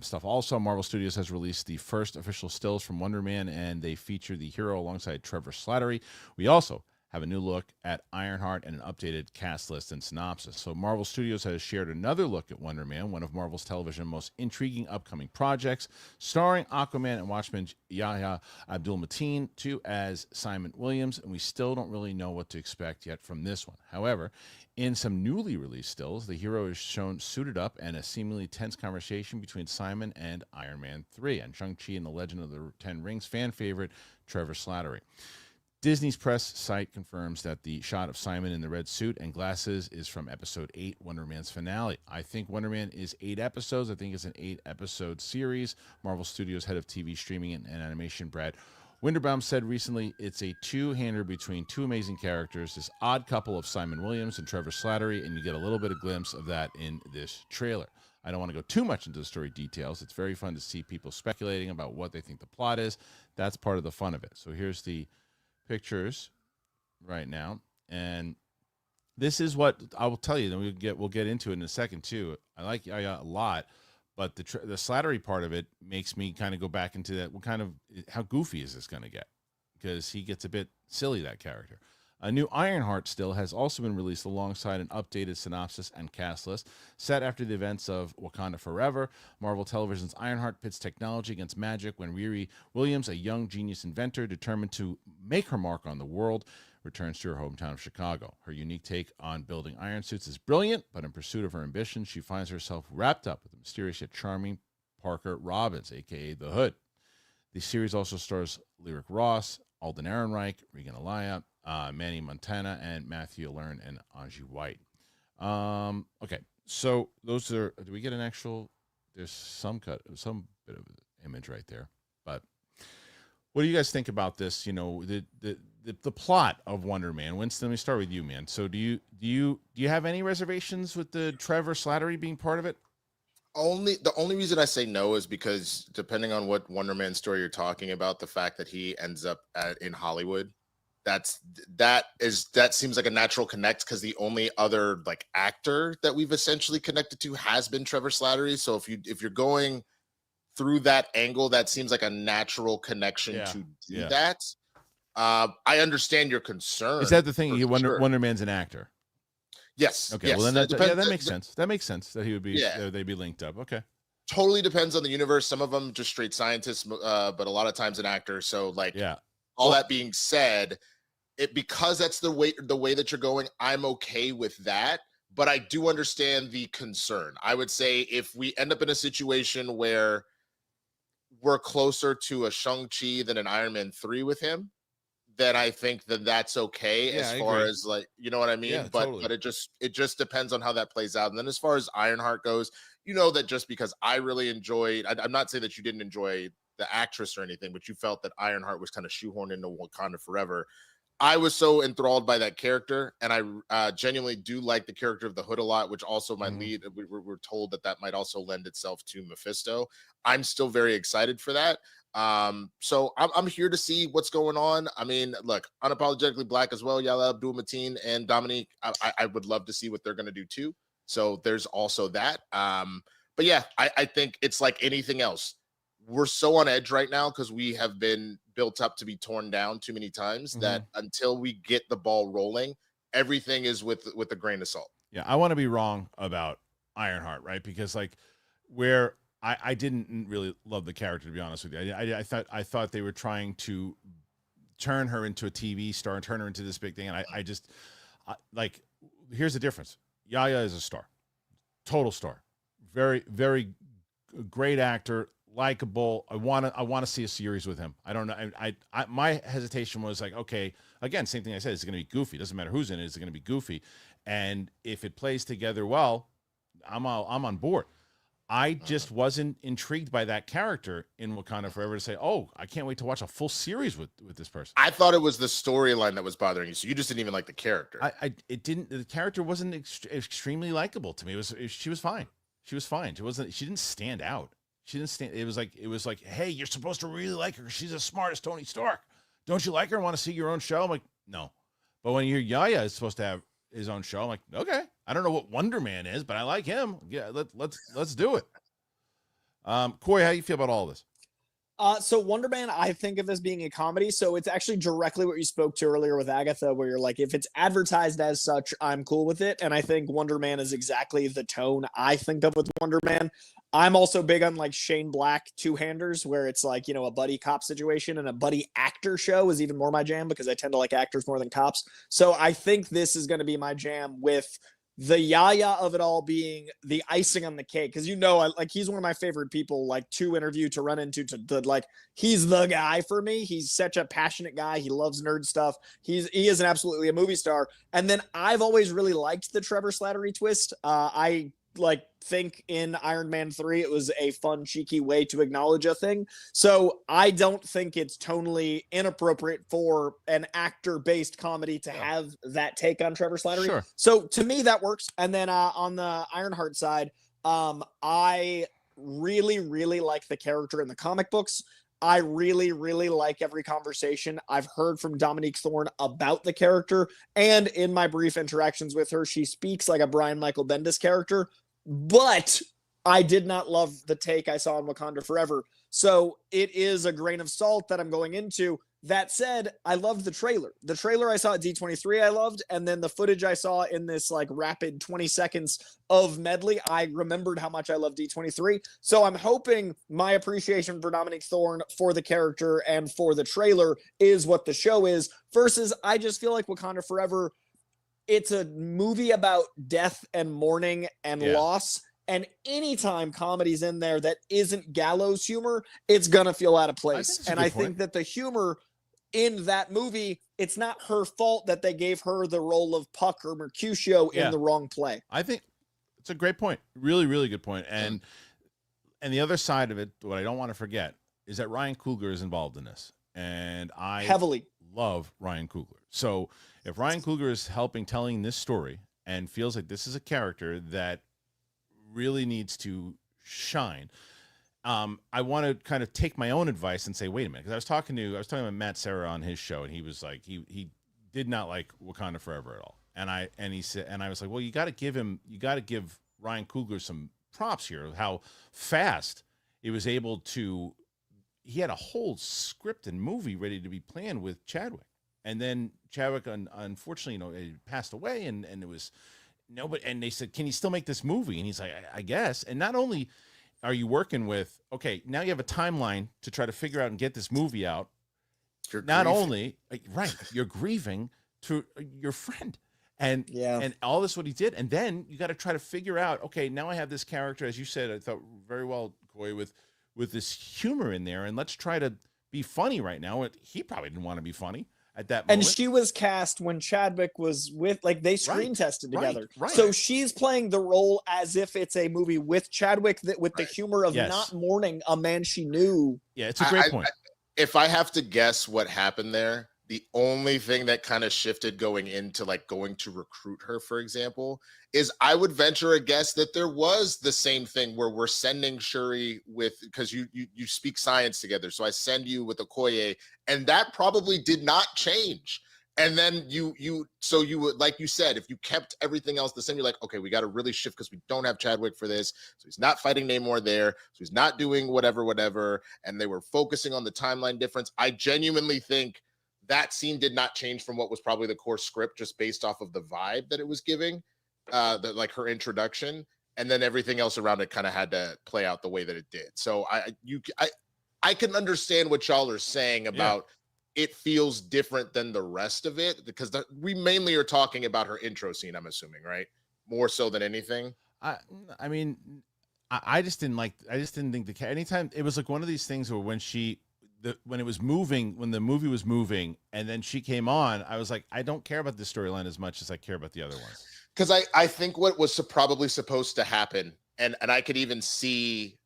stuff. Also, Marvel Studios has released the first official stills from Wonder Man, and they feature the hero alongside Trevor Slattery. We also have a new look at Ironheart and an updated cast list and synopsis. So Marvel Studios has shared another look at Wonder Man, one of Marvel's television most intriguing upcoming projects, starring Aquaman and Watchmen Yahya Abdul-Mateen, too, as Simon Williams, and we still don't really know what to expect yet from this one. However, in some newly released stills, the hero is shown suited up and a seemingly tense conversation between Simon and Iron Man 3 and Shang-Chi and the Legend of the Ten Rings fan favorite Trevor Slattery. Disney's press site confirms that the shot of Simon in the red suit and glasses is from episode 8, Wonder Man's finale. I think Wonder Man is 8 episodes. I think it's an 8-episode series. Marvel Studios head of TV streaming and animation, Brad Winderbaum, said recently it's a two-hander between 2 amazing characters, this odd couple of Simon Williams and Trevor Slattery, and you get a little bit of glimpse of that in this trailer. I don't want to go too much into the story details. It's very fun to see people speculating about what they think the plot is. That's part of the fun of it. So here's the pictures right now, and this is what I will tell you. Then we'll get into it in a second too. I like Yaya a lot, but the Slattery part of it makes me kind of go back into that. How goofy is this going to get? Because he gets a bit silly, that character. A new Ironheart still has also been released alongside an updated synopsis and cast list. Set after the events of Wakanda Forever, Marvel Television's Ironheart pits technology against magic when Riri Williams, a young genius inventor determined to make her mark on the world, returns to her hometown of Chicago. Her unique take on building iron suits is brilliant, but in pursuit of her ambition, she finds herself wrapped up with the mysterious yet charming Parker Robbins, a.k.a. The Hood. The series also stars Lyric Ross, Alden Ehrenreich, Regan Alaya, Manny Montana, and Matthew Allern and Angie White. Okay, so those are. Do we get an actual? There's some bit of image right there. But what do you guys think about this? The plot of Wonder Man. Winston, let me start with you, man. So do you have any reservations with the Trevor Slattery being part of it? The only reason I say no is because, depending on what Wonder Man story you're talking about, the fact that he ends up in Hollywood, that seems like a natural connect, because the only other actor that we've essentially connected to has been Trevor Slattery. So if you're going through that angle, that seems like a natural connection to do that. I understand your concern. Is that the thing? Wonder Man's an actor. Yes. Okay. Yes. Well, then that makes sense. That makes sense that he would be. They'd be linked up. Okay. Totally depends on the universe. Some of them just straight scientists, but a lot of times an actor. So all that being said, because that's the way that you're going, I'm okay with that. But I do understand the concern. I would say if we end up in a situation where we're closer to a Shang-Chi than an Iron Man 3 with him, then I think that's okay, as far as you know what I mean? Yeah, but totally. but it just depends on how that plays out. And then as far as Ironheart goes, that just because I really enjoyed, I'm not saying that you didn't enjoy the actress or anything, but you felt that Ironheart was kind of shoehorned into Wakanda Forever. I was so enthralled by that character, and I genuinely do like the character of the Hood a lot, which also might lead. We're told that might also lend itself to Mephisto. I'm still very excited for that. So I'm here to see what's going on. I mean, look, Unapologetically Black as well, Yala Abdul-Mateen and Dominique. I would love to see what they're going to do too. So there's also that. But yeah, I think it's like anything else. we're so on edge right now because we have been built up to be torn down too many times that until we get the ball rolling, everything is with a grain of salt. Yeah, I want to be wrong about Ironheart, right? Because like where I didn't really love the character, to be honest with you. I thought they were trying to turn her into a TV star and turn her into this big thing, and like here's the difference. Yaya is a star, total star, very very great actor, likable. I want to see a series with him. I don't know. I my hesitation was like, okay, again, same thing I said. It's going to be goofy. Doesn't matter who's in it. It's going to be goofy. And if it plays together well, I'm on board. I just wasn't intrigued by that character in Wakanda Forever to say, oh, I can't wait to watch a full series with this person. I thought it was the storyline that was bothering you, so you just didn't even like the character. The character wasn't extremely likable to me. She was fine. She was fine. She didn't stand out. She didn't stand. It was like, hey, you're supposed to really like her. She's as smart as Tony Stark. Don't you like her? Want to see your own show? I'm like, no. But when you hear Yaya is supposed to have his own show, I'm like, okay. I don't know what Wonderman is, but I like him. Yeah, let's do it. Corey, how do you feel about all this? So Wonderman, I think of as being a comedy. So it's actually directly what you spoke to earlier with Agatha, where you're like, if it's advertised as such, I'm cool with it. And I think Wonderman is exactly the tone I think of with Wonderman. I'm also big on like Shane Black two-handers, where it's like, a buddy cop situation, and a buddy actor show is even more my jam because I tend to like actors more than cops. So I think this is going to be my jam, with the Yaya of it all being the icing on the cake. Cause he's one of my favorite people, like to interview, to run into, he's the guy for me. He's such a passionate guy. He loves nerd stuff. He is absolutely a movie star. And then I've always really liked the Trevor Slattery twist. I think in Iron Man 3, it was a fun, cheeky way to acknowledge a thing. So I don't think it's tonally inappropriate for an actor-based comedy to have that take on Trevor Slattery. Sure. So to me, that works. And then on the Ironheart side, I really, really like the character in the comic books. I really, really like every conversation I've heard from Dominique Thorne about the character. And in my brief interactions with her, she speaks like a Brian Michael Bendis character. But I did not love the take I saw in Wakanda Forever. So it is a grain of salt that I'm going into. That said, I loved the trailer. The trailer I saw at D23 I loved, and then the footage I saw in this like rapid 20 seconds of medley, I remembered how much I love D23. So I'm hoping my appreciation for Dominique Thorne, for the character, and for the trailer is what the show is, versus I just feel like Wakanda Forever, it's a movie about death and mourning and loss. And anytime comedy's in there that isn't gallows humor, it's going to feel out of place. I think that the humor in that movie, it's not her fault that they gave her the role of Puck or Mercutio in the wrong play. I think it's a great point. Really, really good point. And the other side of it, what I don't want to forget, is that Ryan Coogler is involved in this. And I heavily love Ryan Coogler. So if Ryan Coogler is telling this story and feels like this is a character that really needs to shine, I want to kind of take my own advice and say, wait a minute, because I was talking about Matt Serra on his show, and he was like, he did not like Wakanda Forever at all, and I was like, well, you got to give Ryan Coogler some props here, how fast it was able to. He had a whole script and movie ready to be planned with Chadwick, and then Chadwick, unfortunately, he passed away, and it was nobody. And they said, "Can you still make this movie?" And he's like, "I guess." And not only are you working with, okay, now you have a timeline to try to figure out and get this movie out. Not only you're grieving to your friend, and all this what he did, and then you got to try to figure out, okay, now I have this character, as you said, I thought very well, Coy, with this humor in there, and let's try to be funny right now. He probably didn't want to be funny at that moment. And she was cast when Chadwick was with, they screen tested together. Right. So she's playing the role as if it's a movie with Chadwick, with the humor of not mourning a man she knew. Yeah, it's a great point. If I have to guess what happened there, the only thing that kind of shifted going into going to recruit her, for example, is I would venture a guess that there was the same thing where we're sending Shuri because you speak science together. So I send you with Okoye, and that probably did not change. And then you would, like you said, if you kept everything else the same, you're like, okay, we got to really shift because we don't have Chadwick for this. So he's not fighting Namor there. So he's not doing whatever. And they were focusing on the timeline difference. I genuinely think that scene did not change from what was probably the core script, just based off of the vibe that it was giving, like her introduction. And then everything else around it kind of had to play out the way that it did. So I can understand what y'all are saying about it feels different than the rest of it, because we mainly are talking about her intro scene, I'm assuming, right? More so than anything. I mean, I just didn't think anytime it was like one of these things where when when it was moving, when the movie was moving and then she came on, I was like, I don't care about this storyline as much as I care about the other ones. Because I think what was probably supposed to happen, and I could even see,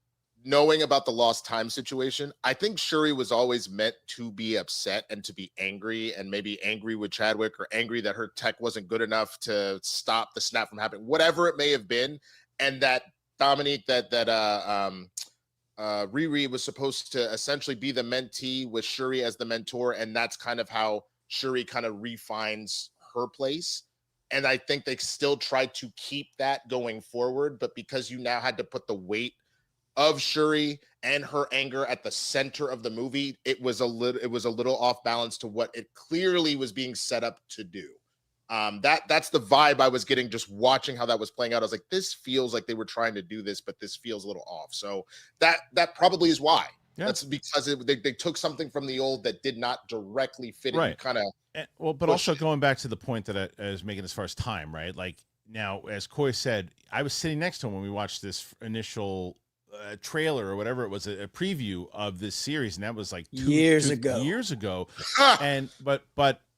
knowing about the lost time situation, I think Shuri was always meant to be upset and to be angry, and maybe angry with Chadwick or angry that her tech wasn't good enough to stop the snap from happening, whatever it may have been. And that Dominique, Riri was supposed to essentially be the mentee with Shuri as the mentor. And that's kind of how Shuri kind of refines her place. And I think they still tried to keep that going forward, but because you now had to put the weight of Shuri and her anger at the center of the movie, it was a little off balance to what it clearly was being set up to do. That's the vibe I was getting just watching how that was playing out. I was like, this feels like they were trying to do this, but this feels a little off. So that probably is why. Yeah. That's because they took something from the old that did not directly fit it. Right. Kind of but also going back to the point that I was making as far as time, right? Like now, as Coy said, I was sitting next to him when we watched this initial trailer or whatever it was, a preview of this series, and that was like years ago. And but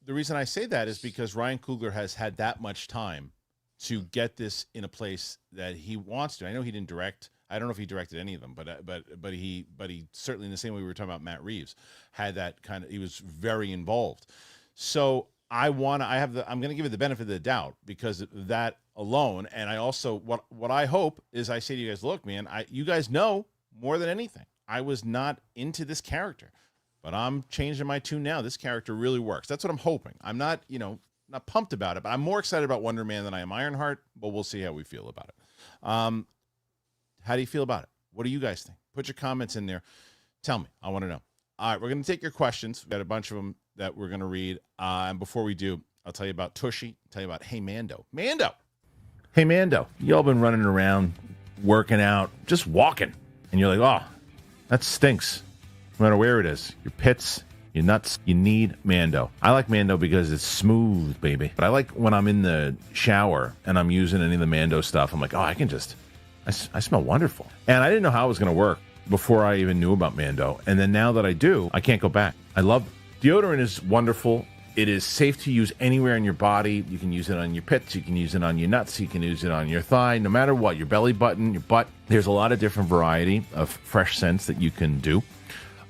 the reason I say that is because Ryan Coogler has had that much time to get this in a place that he wants to. I know he didn't direct. I don't know if he directed any of them, but he certainly, in the same way we were talking about Matt Reeves, had that kind of, he was very involved. So I'm going to give it the benefit of the doubt because of that alone. And I also, what I hope is I say to you guys, look, man, you guys know more than anything, I was not into this character, but I'm changing my tune now. This character really works. That's what I'm hoping. I'm not, not pumped about it, but I'm more excited about Wonder Man than I am Ironheart, but we'll see how we feel about it. How do you feel about it? What do you guys think? Put your comments in there. Tell me. I want to know. All right, we're going to take your questions. We've got a bunch of them that we're going to read. And before we do, I'll tell you about Tushy. Tell you about Hey Mando. Hey Mando, y'all been running around, working out, just walking. And you're like, oh, that stinks. No matter where it is, your pits, your nuts, you need Mando. I like Mando because it's smooth, baby. But I like when I'm in the shower and I'm using any of the Mando stuff, I'm like, oh, I smell wonderful. And I didn't know how it was going to work before I even knew about Mando. And then now that I do, I can't go back. I love it. Deodorant is wonderful. It is safe to use anywhere in your body. You can use it on your pits. You can use it on your nuts. You can use it on your thigh, no matter what, your belly button, your butt. There's a lot of different variety of fresh scents that you can do.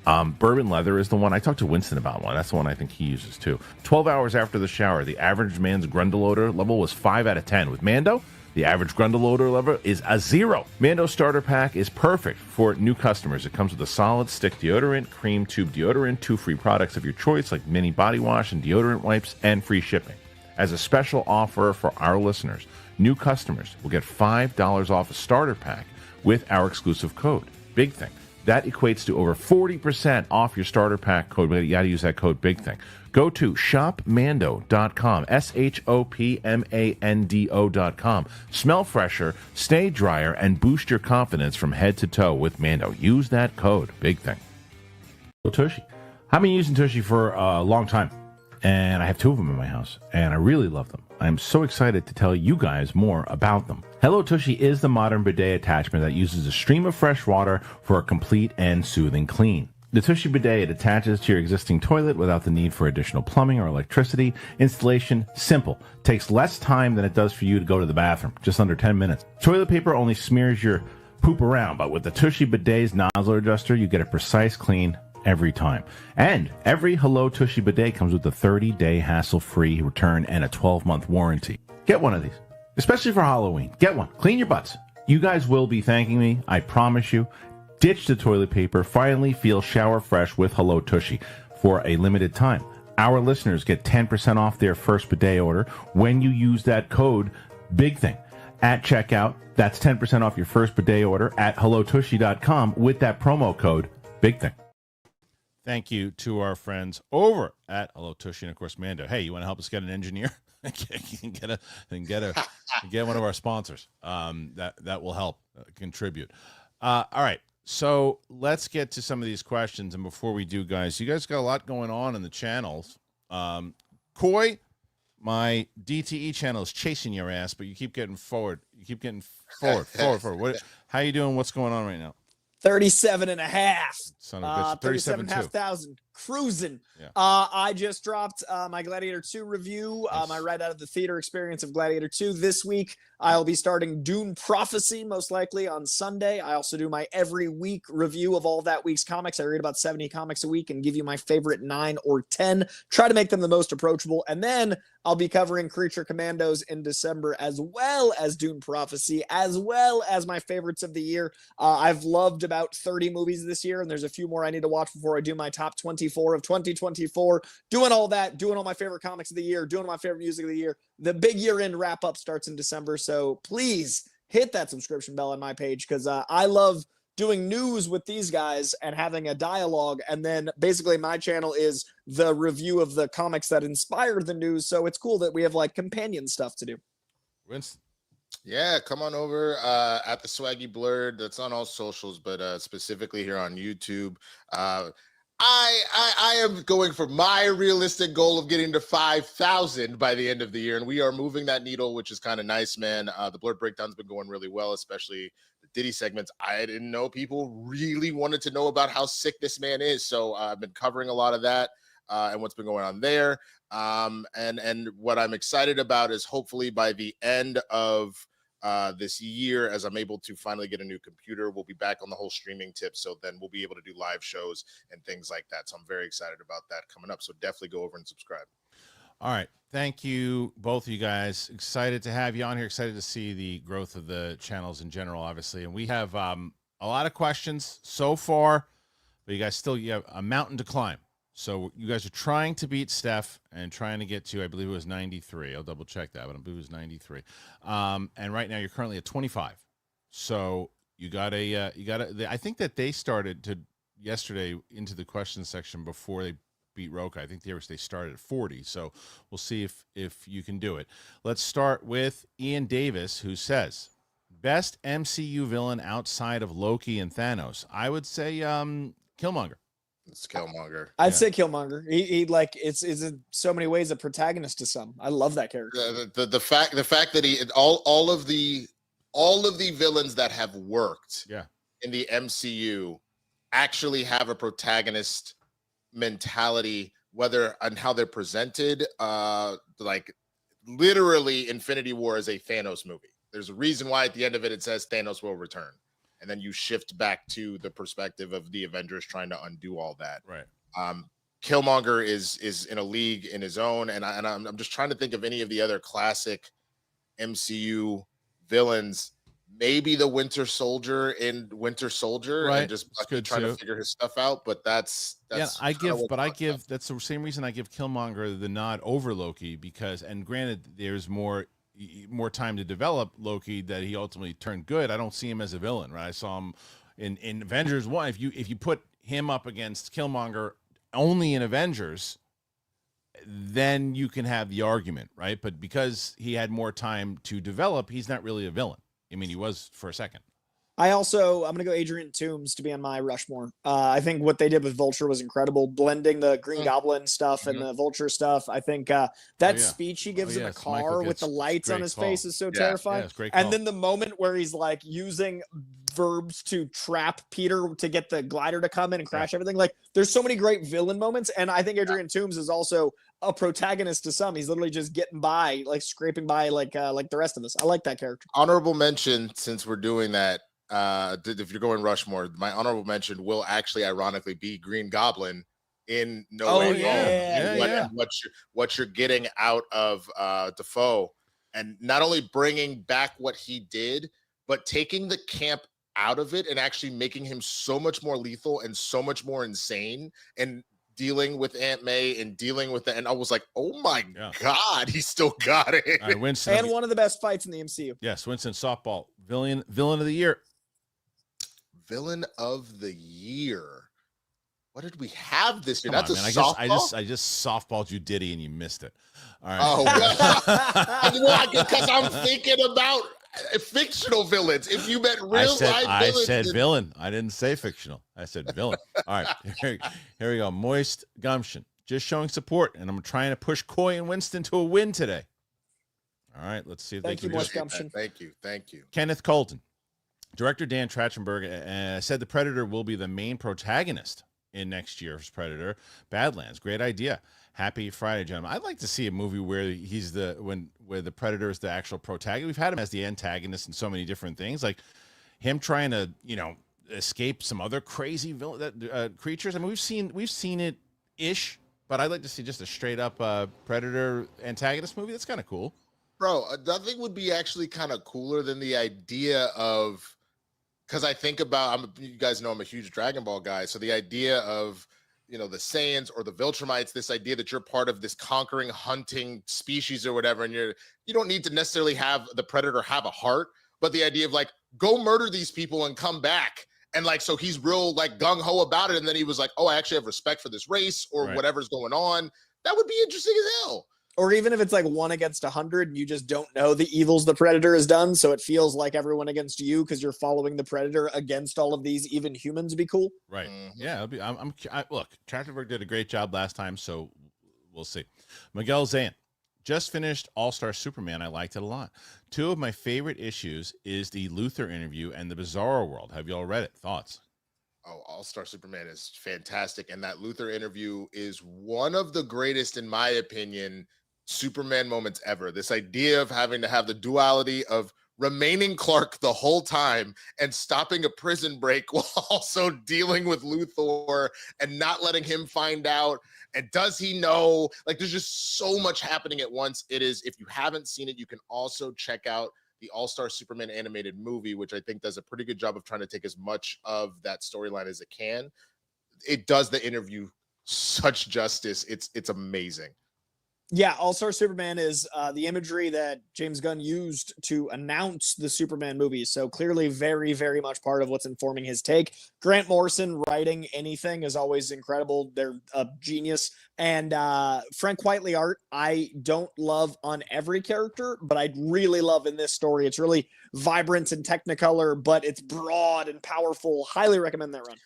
Bourbon leather is the one. I talked to Winston about one. That's the one I think he uses too. 12 hours after the shower, the average man's Grundle odor level was 5 out of 10. With Mando, the average Grundle odor level is a 0. Mando starter pack is perfect for new customers. It comes with a solid stick deodorant, cream tube deodorant, 2 free products of your choice like mini body wash and deodorant wipes, and free shipping. As a special offer for our listeners, new customers will get $5 off a starter pack with our exclusive code. Big thing. That equates to over 40% off your starter pack code. But you got to use that code Big Thing. Go to shopmando.com, shopmando.com. Smell fresher, stay drier, and boost your confidence from head to toe with Mando. Use that code Big Thing. Tushy. I've been using Tushy for a long time, and I have 2 of them in my house, and I really love them. I'm so excited to tell you guys more about them. Hello Tushy is the modern bidet attachment that uses a stream of fresh water for a complete and soothing clean. The Tushy bidet, it attaches to your existing toilet without the need for additional plumbing or electricity. Installation, simple. Takes less time than it does for you to go to the bathroom, just under 10 minutes. Toilet paper only smears your poop around, but with the Tushy bidet's nozzle adjuster, you get a precise clean every time. And every Hello Tushy bidet comes with a 30-day hassle-free return and a 12-month warranty. Get one of these, especially for Halloween. Get one. Clean your butts. You guys will be thanking me, I promise you. Ditch the toilet paper. Finally feel shower fresh with Hello Tushy for a limited time. our listeners get 10% off their first bidet order when you use that code BIGTHING at checkout. That's 10% off your first bidet order at hellotushy.com with that promo code BIGTHING. Thank you to our friends over at Hello Tushy, and of course Mando. Hey, you want to help us get an engineer? get one of our sponsors. That will help contribute. All right. So let's get to some of these questions. And before we do, guys, you guys got a lot going on in the channels. Coy, my DTE channel is chasing your ass, but you keep getting forward. You keep getting forward. How you doing? What's going on right now? 37 and a half. Son of a bitch. 37 and a half thousand. Cruising. Yeah. I just dropped my Gladiator 2 review. Nice. My right out of the theater experience of Gladiator 2 this week. I'll be starting Dune Prophecy most likely on Sunday. I also do my every week review of all that week's comics. I read about 70 comics a week and give you my favorite 9 or 10. Try to make them the most approachable. And then I'll be covering Creature Commandos in December, as well as Dune Prophecy, as well as my favorites of the year. I've loved about 30 movies this year, and there's a few more I need to watch before I do my top 24 of 2024. Doing all that, doing all my favorite comics of the year, doing all my favorite music of the year. The big year-end wrap-up starts in December, so please hit that subscription bell on my page, because I love doing news with these guys and having a dialogue. And then basically my channel is the review of the comics that inspired the news. So it's cool that we have like companion stuff to do. Winston. Yeah, come on over at the Swaggy Blurred. That's on all socials, but specifically here on YouTube. I am going for my realistic goal of getting to 5,000 by the end of the year, and we are moving that needle, which is kind of nice, man. The Blurred Breakdown's been going really well, especially the Diddy segments. I didn't know people really wanted to know about how sick this man is, so I've been covering a lot of that and what's been going on there. And what I'm excited about is hopefully by the end of this year, as I'm able to finally get a new computer, we'll be back on the whole streaming tip. So then we'll be able to do live shows and things like that. So I'm very excited about that coming up. So definitely go over and subscribe. All right. Thank you, both of you guys. Excited to have you on here. Excited to see the growth of the channels in general, obviously. And we have a lot of questions so far, but you have a mountain to climb. So you guys are trying to beat Steph and trying to get to, I believe it was 93. I'll double check that, but I believe it was 93. And right now you're currently at 25. So you got I think that they started to yesterday into the question section before they beat Roka. I think they started at 40. So we'll see if you can do it. Let's start with Ian Davis, who says, best MCU villain outside of Loki and Thanos. I would say Killmonger. It's Killmonger. I'd say Killmonger. He like it's in so many ways a protagonist to some. I love that character. The fact that he all of the villains that have worked in the MCU actually have a protagonist mentality, whether and how they're presented. Like literally, Infinity War is a Thanos movie. There's a reason why at the end of it says Thanos will return. And then you shift back to the perspective of the Avengers trying to undo all that. Right. Killmonger is in a league in his own, and I'm just trying to think of any of the other classic MCU villains. Maybe the Winter Soldier in Winter Soldier, right? And just trying to figure his stuff out. But that's that's the same reason I give Killmonger the nod over Loki, because, and granted, there's more time to develop Loki that he ultimately turned good. I don't see him as a villain, right? I saw him in Avengers 1. If you put him up against Killmonger only in Avengers, then you can have the argument, right? But because he had more time to develop, he's not really a villain. I mean, he was for a second. I'm going to go Adrian Toomes to be on my Rushmore. I think what they did with Vulture was incredible, blending the Green Goblin stuff and the Vulture stuff. I think that speech he gives in the car with the lights on his face is so terrifying. And then the moment where he's like using verbs to trap Peter to get the glider to come in and crash everything. Like, there's so many great villain moments. And I think Adrian Toomes is also a protagonist to some. He's literally just getting by, like scraping by like the rest of us. I like that character. Honorable mention, since we're doing that, if you're going Rushmore, my honorable mention will actually ironically be Green Goblin in No Way Home. What you're getting out of Dafoe, and not only bringing back what he did, but taking the camp out of it and actually making him so much more lethal and so much more insane, and dealing with Aunt May and dealing with and I was like, oh my Yeah. God, he still got it. All right, Winston. And one of the best fights in the MCU. Yes, Winston, softball. Villain of the year. Villain of the year. What did we have this year? Come That's on, a man. softball. I just softballed you, Diddy, and you missed it. All right. Oh, because I'm thinking about fictional villains. If you meant real life villains, I said villain. I didn't say fictional. I said villain. All right, here we go. Moist Gumption, just showing support, and I'm trying to push Coy and Winston to a win today. All right, let's see if Thank they you, can do Moist it. Gumption. Thank you. Kenneth Colton, director Dan Trachtenberg said the Predator will be the main protagonist in next year's Predator Badlands. Great idea. Happy Friday, gentlemen. I'd like to see a movie where he's where the Predator is the actual protagonist. We've had him as the antagonist in so many different things, like him trying to, escape some other crazy creatures. I mean, we've seen it ish, but I'd like to see just a straight up Predator antagonist movie. That's kind of cool. Bro, nothing would be actually kind of cooler than the idea of, because I think about, you guys know I'm a huge Dragon Ball guy, so the idea of, the Saiyans or the Viltrumites, this idea that you're part of this conquering, hunting species or whatever, and you don't need to necessarily have the Predator have a heart, but the idea of like, go murder these people and come back. And like, so he's real like gung-ho about it, and then he was like, oh, I actually have respect for this race or whatever's going on. That would be interesting as hell. Or even if it's like 1 against 100 and you just don't know the evils the Predator has done, so it feels like everyone against you because you're following the Predator against all of these even humans would be cool. Right. Yeah. Look, Trachtenberg did a great job last time, so we'll see. Miguel Zayn just finished All-Star Superman. I liked it a lot. 2 of my favorite issues is the Luthor interview and the Bizarro World. Have you all read it? Thoughts? Oh, All-Star Superman is fantastic. And that Luthor interview is one of the greatest, in my opinion, Superman moments ever. This idea of having to have the duality of remaining Clark the whole time and stopping a prison break while also dealing with Luthor and not letting him find out. And does he know? Like, there's just so much happening at once. It is, if you haven't seen it, you can also check out the All-Star Superman animated movie, which I think does a pretty good job of trying to take as much of that storyline as it can. It does the interview such justice. It's amazing. Yeah, All-Star Superman is the imagery that James Gunn used to announce the Superman movie. So clearly very, very much part of what's informing his take. Grant Morrison writing anything is always incredible. They're a genius. And Frank Whiteley art, I don't love on every character, but I really love in this story. It's really vibrant and technicolor, but it's broad and powerful. Highly recommend that run.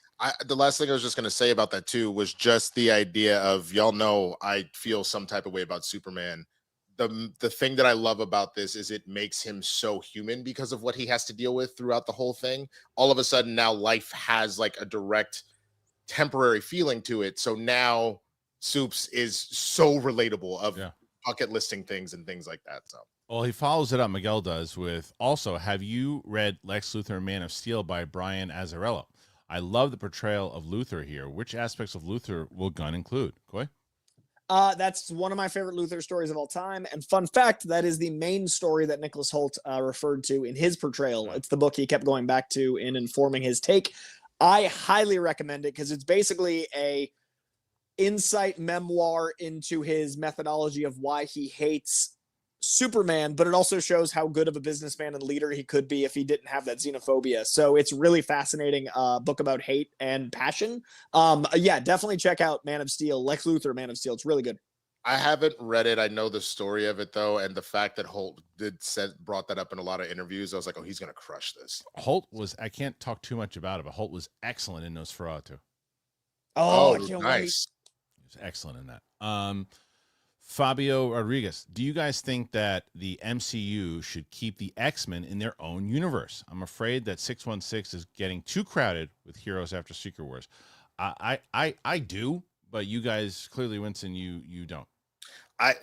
The last thing I was just going to say about that too was just the idea of, y'all know I feel some type of way about Superman. The thing that I love about this is it makes him so human because of what he has to deal with throughout the whole thing. All of a sudden now life has like a direct temporary feeling to it. So now Soups is so relatable of bucket listing things and things like that. So. Well, he follows it up, Miguel does, with also, have you read Lex Luthor Man of Steel by Brian Azzarello? I love the portrayal of Luthor here. Which aspects of Luthor will Gunn include? Coy? That's one of my favorite Luthor stories of all time. And fun fact, that is the main story that Nicholas Hoult referred to in his portrayal. It's the book he kept going back to in informing his take. I highly recommend it because it's basically a insight memoir into his methodology of why he hates Superman, but it also shows how good of a businessman and leader he could be if he didn't have that xenophobia. So it's really fascinating book about hate and passion. Yeah, definitely check out Man of Steel, Lex Luthor, Man of Steel. It's really good. I haven't read it. I know the story of it though, and the fact that Holt brought that up in a lot of interviews, I was like, oh, he's gonna crush this. Holt was, I can't talk too much about it, but Holt was excellent in Nosferatu. Oh, I can't nice. He was excellent in that. Fabio Rodriguez, do you guys think that the MCU should keep the X-Men in their own universe? I'm afraid that 616 is getting too crowded with heroes after Secret Wars. I do, but you guys clearly, Winston, you don't.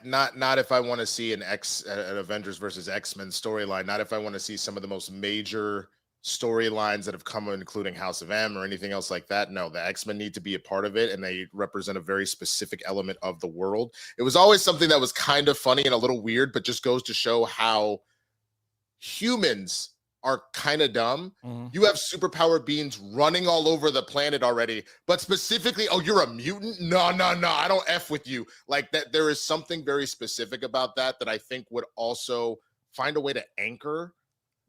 Not if I want to see an Avengers versus X-Men storyline. Not if I want to see some of the most major storylines that have come, including House of M or anything else like that. No, the X-Men need to be a part of it, and they represent a very specific element of the world. It was always something that was kind of funny and a little weird, but just goes to show how humans are kind of dumb. Mhm. You have superpower beings running all over the planet already, but specifically, oh, you're a mutant? No, I don't F with you. Like that, there is something very specific about that I think would also find a way to anchor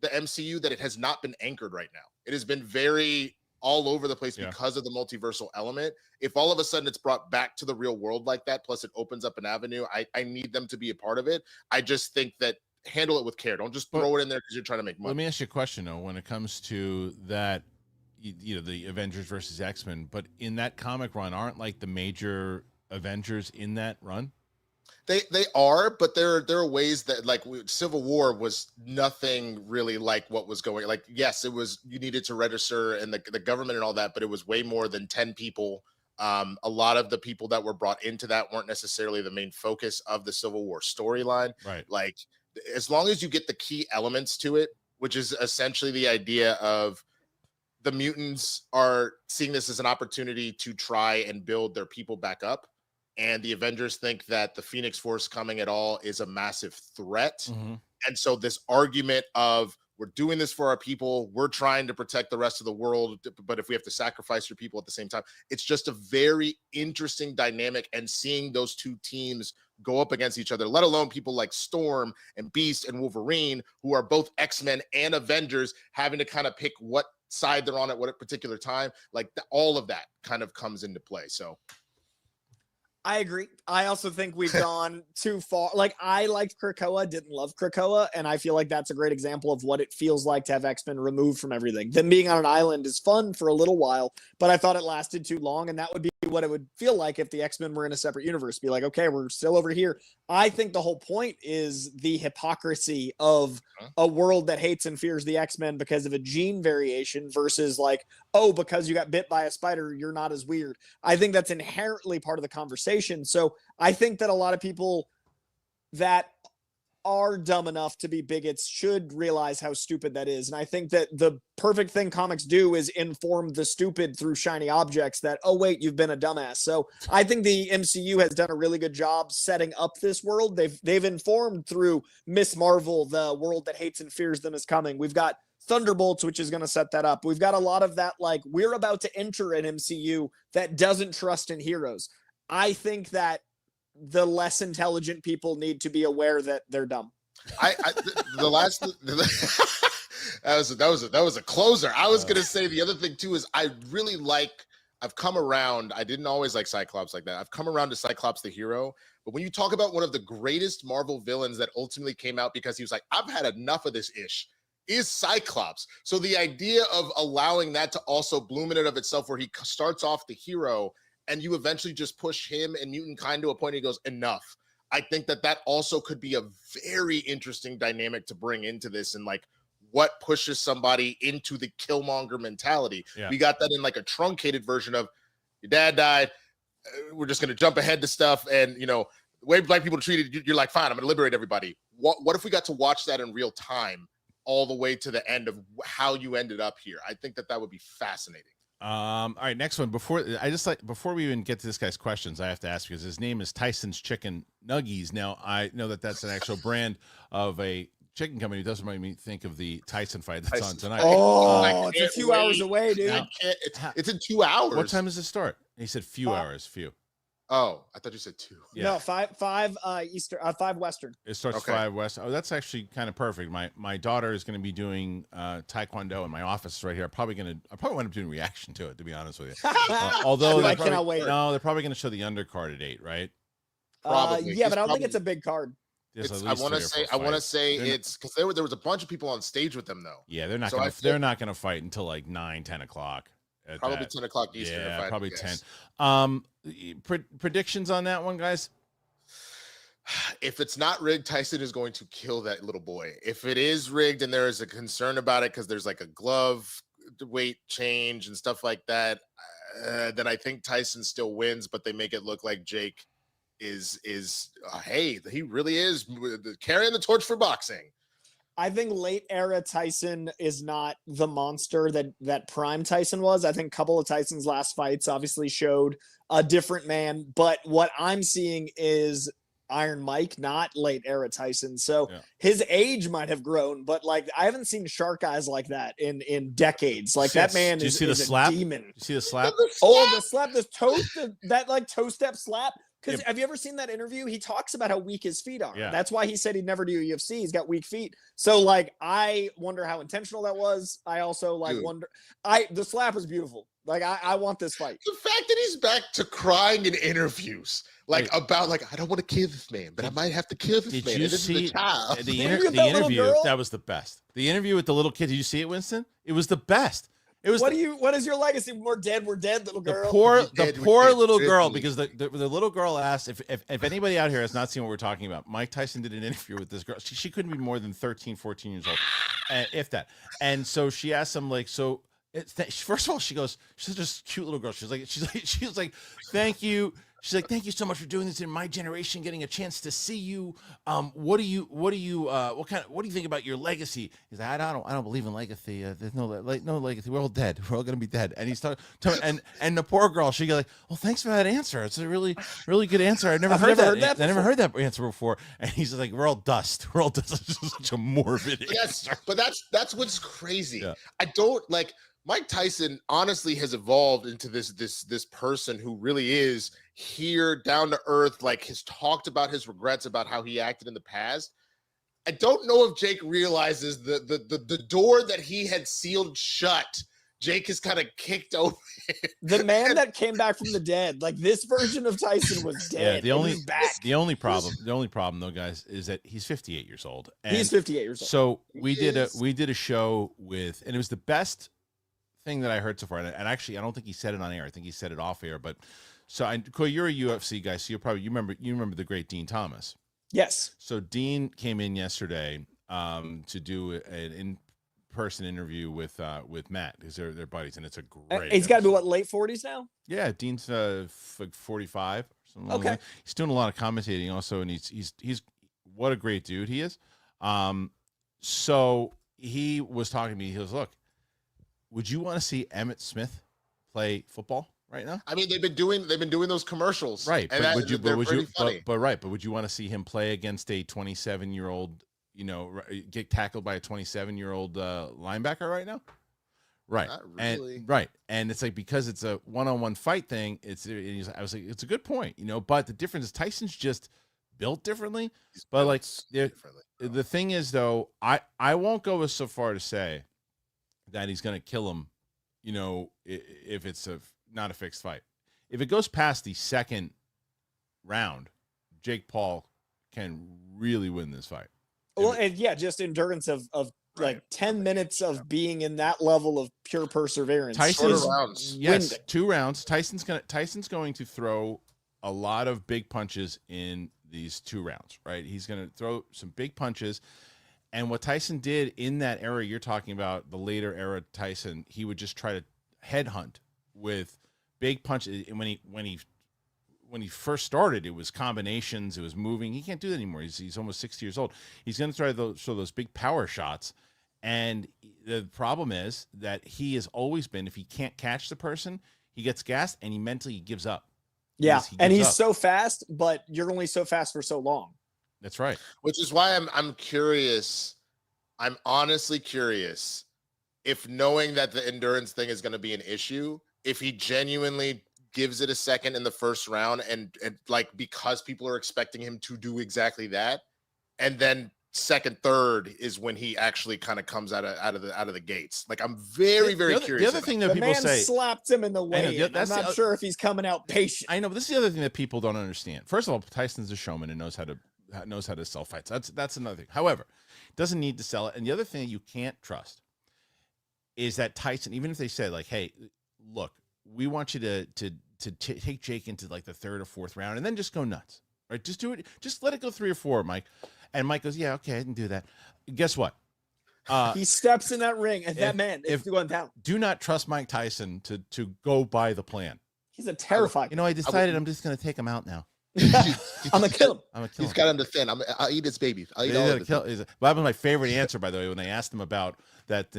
the MCU that it has not been anchored right now. It has been very all over the place because of the multiversal element. If all of a sudden it's brought back to the real world like that, plus it opens up an avenue, I need them to be a part of it. I just think that handle it with care. Don't just throw it in there because you're trying to make money. Let me ask you a question though. When it comes to that, you know, the Avengers versus X-Men, but in that comic run, aren't like the major Avengers in that run? They are, but there are ways that like Civil War was nothing really like what was going. Like, yes, it was, you needed to register and the government and all that, but it was way more than 10 people. A lot of the people that were brought into that weren't necessarily the main focus of the Civil War storyline. Right. Like, as long as you get the key elements to it, which is essentially the idea of the mutants are seeing this as an opportunity to try and build their people back up. And the Avengers think that the Phoenix Force coming at all is a massive threat. Mm-hmm. And so this argument of we're doing this for our people, we're trying to protect the rest of the world, but if we have to sacrifice your people at the same time, it's just a very interesting dynamic. And seeing those two teams go up against each other, let alone people like Storm and Beast and Wolverine, who are both X-Men and Avengers, having to kind of pick what side they're on at what particular time, like all of that kind of comes into play. So I agree. I also think we've gone too far. Like, I liked Krakoa, didn't love Krakoa, and I feel like that's a great example of what it feels like to have X-Men removed from everything. Them being on an island is fun for a little while, but I thought it lasted too long, and that would be what it would feel like if the X-Men were in a separate universe. Be like, okay, we're still over here. I think the whole point is the hypocrisy of a world that hates and fears the X-Men because of a gene variation versus like, oh, because you got bit by a spider, you're not as weird. I think that's inherently part of the conversation. So I think that a lot of people that are dumb enough to be bigots should realize how stupid that is. And I think that the perfect thing comics do is inform the stupid through shiny objects that, oh, wait, you've been a dumbass. So I think the MCU has done a really good job setting up this world. They've informed through Miss Marvel, the world that hates and fears them is coming. We've got Thunderbolts, which is going to set that up. We've got a lot of that, like, we're about to enter an MCU that doesn't trust in heroes. I think that the less intelligent people need to be aware that they're dumb. The last that was a closer. I was gonna say the other thing too is I've come around. I didn't always like Cyclops like that. I've come around to Cyclops the hero. But when you talk about one of the greatest Marvel villains that ultimately came out because he was like, I've had enough of this ish, is Cyclops. So the idea of allowing that to also bloom in and of itself, where he starts off the hero and you eventually just push him and mutant kind to a point he goes, enough. I think that also could be a very interesting dynamic to bring into this, and like what pushes somebody into the Killmonger mentality. Yeah. We got that in like a truncated version of your dad died. We're just going to jump ahead to stuff. And, you know, the way black people are treated, you're like, fine, I'm going to liberate everybody. What if we got to watch that in real time all the way to the end of how you ended up here? I think that would be fascinating. All right, next one. Before we even get to this guy's questions, I have to ask, because his name is Tyson's Chicken Nuggies. Now, I know that that's an actual brand of a chicken company. It doesn't make me think of the Tyson fight that's on tonight. Oh, it's a few hours away, dude. It's in 2 hours. What time does it start? He said few hours. Oh, I thought you said 2. Yeah. No, 5 Eastern, 5 Western. It starts 5 West. Oh, that's actually kind of perfect. My daughter is going to be doing Taekwondo in my office right here. I'll probably wind up doing a reaction to it, to be honest with you. Although I cannot wait. No, they're probably going to show the undercard at 8, right? Probably. Yeah, but I don't think it's a big card. I want to say it's because there was a bunch of people on stage with them though. Yeah, they're not going to fight until like 9, 10 o'clock. Probably 10 o'clock Eastern. Yeah, probably 10. Predictions on that one, guys? If it's not rigged, Tyson is going to kill that little boy. If it is rigged and there is a concern about it because there's like a glove weight change and stuff like that, then I think Tyson still wins, but they make it look like Jake is hey, he really is carrying the torch for boxing. I think late era Tyson is not the monster that prime Tyson was. I think a couple of Tyson's last fights obviously showed a different man, but what I'm seeing is Iron Mike, not late era Tyson. So Yeah. his age might have grown, but like I haven't seen shark eyes like that in decades. Like that man Do you is, see the is slap? a demon. You see the slap? Oh, the slap, the toe, that like toe step slap. Because Yeah. have you ever seen that interview? He talks about how weak his feet are. Yeah. That's why he said he'd never do UFC. He's got weak feet. So like, I wonder how intentional that was. I also like wonder. The slap was beautiful. Like I want this fight. The fact that he's back to crying in interviews, like about like I don't want to kill this man, but I might have to kill this man. Did you see the interview? That was the best. The interview with the little kid. Did you see it, Winston? It was the best. It was. What is your legacy? We're dead, little girl. The poor little girl, because the little girl asked if anybody out here has not seen what we're talking about. Mike Tyson did an interview with this girl. She couldn't be more than 13, 14 years old, if that. And so she asked him like, so. First of all, she's such a cute little girl. She was like, thank you. She's like, thank you so much for doing this in my generation, getting a chance to see you. What do you think about your legacy? He's like, I don't believe in legacy. There's no legacy. We're all dead. We're all gonna be dead. And he's talking, and the poor girl, she goes like, well, thanks for that answer. It's a really, really good answer. I never heard that. I never heard that answer before. And he's just like, we're all dust. We're all dust. It's just such a morbid answer. But that's what's crazy. Yeah. I don't like. Mike Tyson honestly has evolved into this person who really is here, down to earth, like has talked about his regrets about how he acted in the past. I don't know if Jake realizes the door that he had sealed shut, Jake has kind of kicked open. The man that came back from the dead, like this version of Tyson was dead. Yeah, the only problem though, guys, is that he's 58 years old. And he's 58 years old. So we did a show with, and it was the best thing that I heard so far, and actually I don't think he said it on air. I think he said it off air. But so, Coy, you're a UFC guy, so you remember the great Dean Thomas. Yes. So Dean came in yesterday to do an in-person interview with Matt, because they're buddies, and it's a great. He's got to be what, late 40s now? Yeah, Dean's like 45. Okay. He's doing a lot of commentating also, and he's what a great dude he is. So he was talking to me. He goes, "Look, would you want to see Emmitt Smith play football right now?" I mean, they've been doing those commercials, right? And but would you funny. would you want to see him play against a 27-year-old, get tackled by a 27-year-old linebacker right now? Right. Not really. And right. And it's like, because it's a one-on-one fight thing, I was like, it's a good point, but the difference is Tyson's just built differently. But like the thing is though, I won't go so far to say that he's going to kill him, if it's not a fixed fight. If it goes past the second round, Jake Paul can really win this fight. Well, and yeah, just endurance of like 10 minutes of being in that level of pure perseverance. Tyson's yes, 2 rounds. Tyson's going to throw a lot of big punches in these 2 rounds, right? He's going to throw some big punches. And what Tyson did in that era you're talking about, the later era Tyson, he would just try to headhunt with big punches. And when he first started, it was combinations, it was moving. He can't do that anymore. He's almost 60 years old. He's going to try to throw those big power shots. And the problem is that he has always been, if he can't catch the person, he gets gassed and he mentally gives up. Yeah, he's so fast, but you're only so fast for so long. That's right. Which is why I'm curious. I'm honestly curious if, knowing that the endurance thing is going to be an issue, if he genuinely gives it a second in the first round and like, because people are expecting him to do exactly that, and then second, third is when he actually kind of comes out of the gates. Like, I'm very curious. The other thing that people say, slapped him in the way. I'm not sure if he's coming out patient. I know, but this is the other thing that people don't understand. First of all, Tyson's a showman and knows how to sell fights. That's another thing. However, doesn't need to sell it. And the other thing you can't trust is that Tyson, even if they said like, "Hey, look, we want you to take Jake into like the 3rd or 4th round and then just go nuts, right? Just do it. Just let it go 3 or 4, Mike." And Mike goes, "Yeah, okay, I can do that." Guess what? He steps in that ring, and that man is going down. Do not trust Mike Tyson to go by the plan. He's a terrifying. I decided I'm just going to take him out now. I'm gonna kill him. He's got him to thin. I'll eat his baby. I'll eat all of it. That was my favorite answer, by the way, when they asked him about that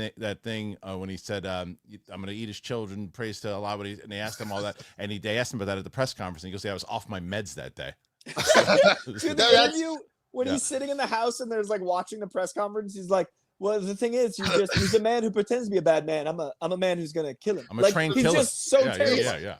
thing when he said, "I'm going to eat his children, praise to Allah." And they asked him all that, and they asked him about that at the press conference. And he goes, "Yeah, I was off my meds that day." Dude, the interview when he's sitting in the house and there's like watching the press conference, he's like, well, the thing is, he's a man who pretends to be a bad man. I'm a man who's gonna kill him. I'm a trained killer. He's just so terrible. Yeah.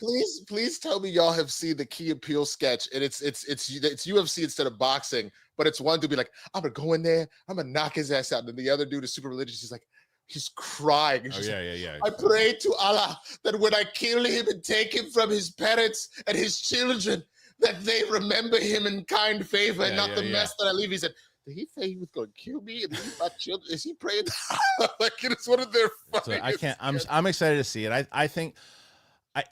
Please tell me y'all have seen the Key and Peele sketch, and it's UFC instead of boxing, but it's one dude be like, I'm gonna go in there, I'm gonna knock his ass out, and then the other dude is super religious. He's like, he's crying. He's yeah. I pray to Allah that when I kill him and take him from his parents and his children, that they remember him in kind favor and not the mess that I leave. He said, did he say he was going to kill me and leave my children? Is he praying? Like, it's one of their fights. So I can't. I'm excited to see it. I think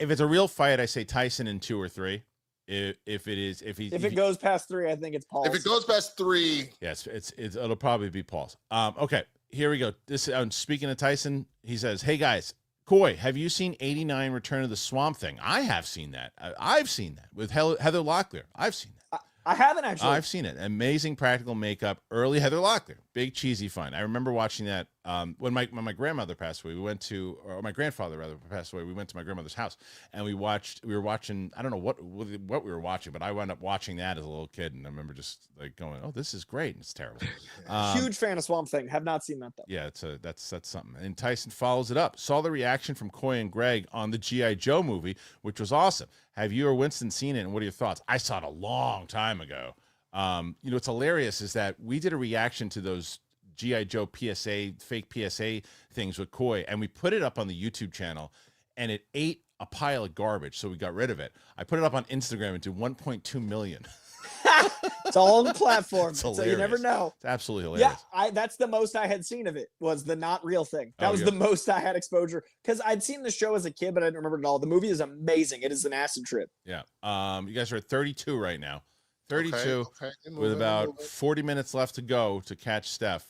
if it's a real fight, I say Tyson in 2 or 3. If it goes past 3, I think it's Paul's. If it goes past 3, yes, it'll probably be Paul's. Okay, here we go. Speaking of Tyson, he says, "Hey guys, Coy, have you seen 89 Return of the Swamp Thing? I have seen that. I've seen that with Heather Locklear. I've seen that. I haven't actually. I've seen it. Amazing practical makeup. Early Heather Locklear. Big cheesy fun. I remember watching that when my grandmother passed away. We went to, or my grandfather rather passed away. We went to my grandmother's house and we were watching. I don't know what we were watching, but I wound up watching that as a little kid, and I remember just like going, "Oh, this is great." And it's terrible. Huge fan of Swamp Thing. Have not seen that though. Yeah, that's something. And Tyson follows it up. Saw the reaction from Coy and Greg on the G.I. Joe movie, which was awesome. Have you or Winston seen it, and what are your thoughts? I saw it a long time ago. What's hilarious is that we did a reaction to those G.I. Joe PSA, fake PSA things with Coy, and we put it up on the YouTube channel, and it ate a pile of garbage, so we got rid of it. I put it up on Instagram and did 1.2 million. It's all on the platform, so hilarious. You never know. It's absolutely hilarious. Yeah, that's the most I had seen of it, was the not real thing. That was the most I had exposure, because I'd seen the show as a kid, but I didn't remember it at all. The movie is amazing. It is an acid trip. Yeah. You guys are at 32 right now. 32 okay. with about 40 minutes left to go to catch Steph.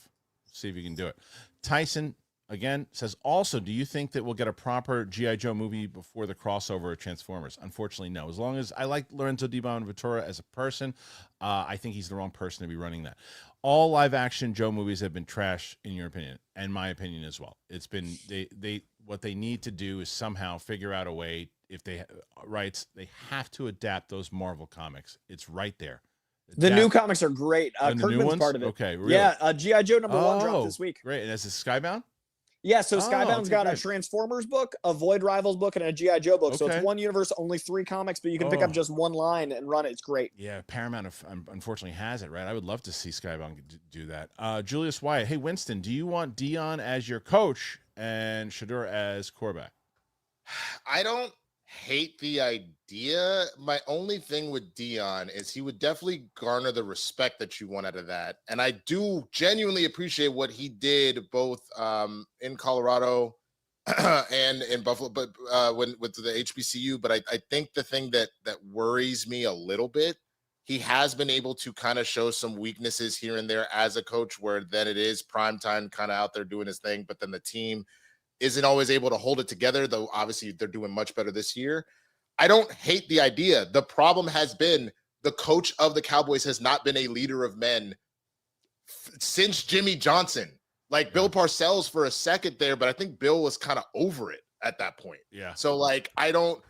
See if you can do it. Tyson, again, says, also, do you think that we'll get a proper G.I. Joe movie before the crossover of Transformers? Unfortunately, no. As long as I like Lorenzo Di Bonaventura as a person, I think he's the wrong person to be running that. All live-action Joe movies have been trash, in your opinion, and my opinion as well. It's been what they need to do is somehow figure out a way. If they rights, they have to adapt those Marvel comics. It's right there. The new comics are great. The new Kirkman's ones? part of it. Okay, really? Yeah, G.I. Joe #1 dropped this week. Great. And is it Skybound? Yeah, so Skybound's got great. a Transformers book, a Void Rivals book, and a G.I. Joe book. So Okay. it's one universe, only 3 comics, but you can pick up just one line and run it. It's great. Yeah, Paramount unfortunately has it, right? I would love to see Skybound do that. Julius Wyatt, hey, Winston, do you want Dion as your coach and Shador as quarterback? I don't hate the idea. My only thing with Dion is he would definitely garner the respect that you want out of that. And I do genuinely appreciate what he did both in Colorado and in Buffalo, but with the HBCU. But I think the thing that worries me a little bit, he has been able to kind of show some weaknesses here and there as a coach, where then it is primetime kind of out there doing his thing, but then the team isn't always able to hold it together, though obviously they're doing much better this year. I don't hate the idea. The problem has been the coach of the Cowboys has not been a leader of men since Jimmy Johnson. Like Bill Parcells for a second there, but I think Bill was kind of over it at that point. Yeah. So like I don't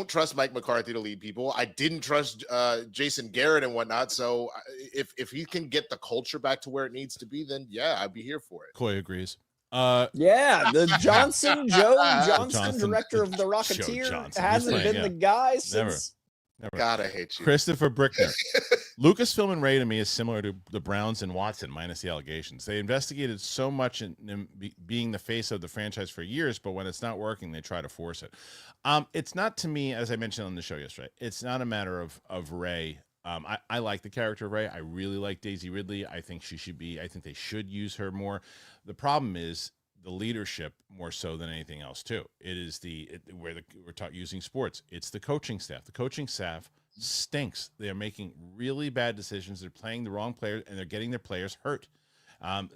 trust Mike McCarthy to lead people. I didn't trust Jason Garrett and whatnot. So if he can get the culture back to where it needs to be, then yeah, I'd be here for it. Coy agrees. Yeah, the Joe Johnston, director of the Rocketeer, hasn't been the guy since. Never. God, I hate you. Christopher Brickner. Lucasfilm and Ray to me is similar to the Browns and Watson, minus the allegations. They investigated so much in being the face of the franchise for years, but when it's not working, they try to force it. It's not, to me, as I mentioned on the show yesterday, it's not a matter of Ray. I like the character of Ray. I really like Daisy Ridley. I think they should use her more. The problem is the leadership more so than anything else too. It is we're taught using sports. It's the coaching staff. The coaching staff stinks. They are making really bad decisions. They're playing the wrong players and they're getting their players hurt.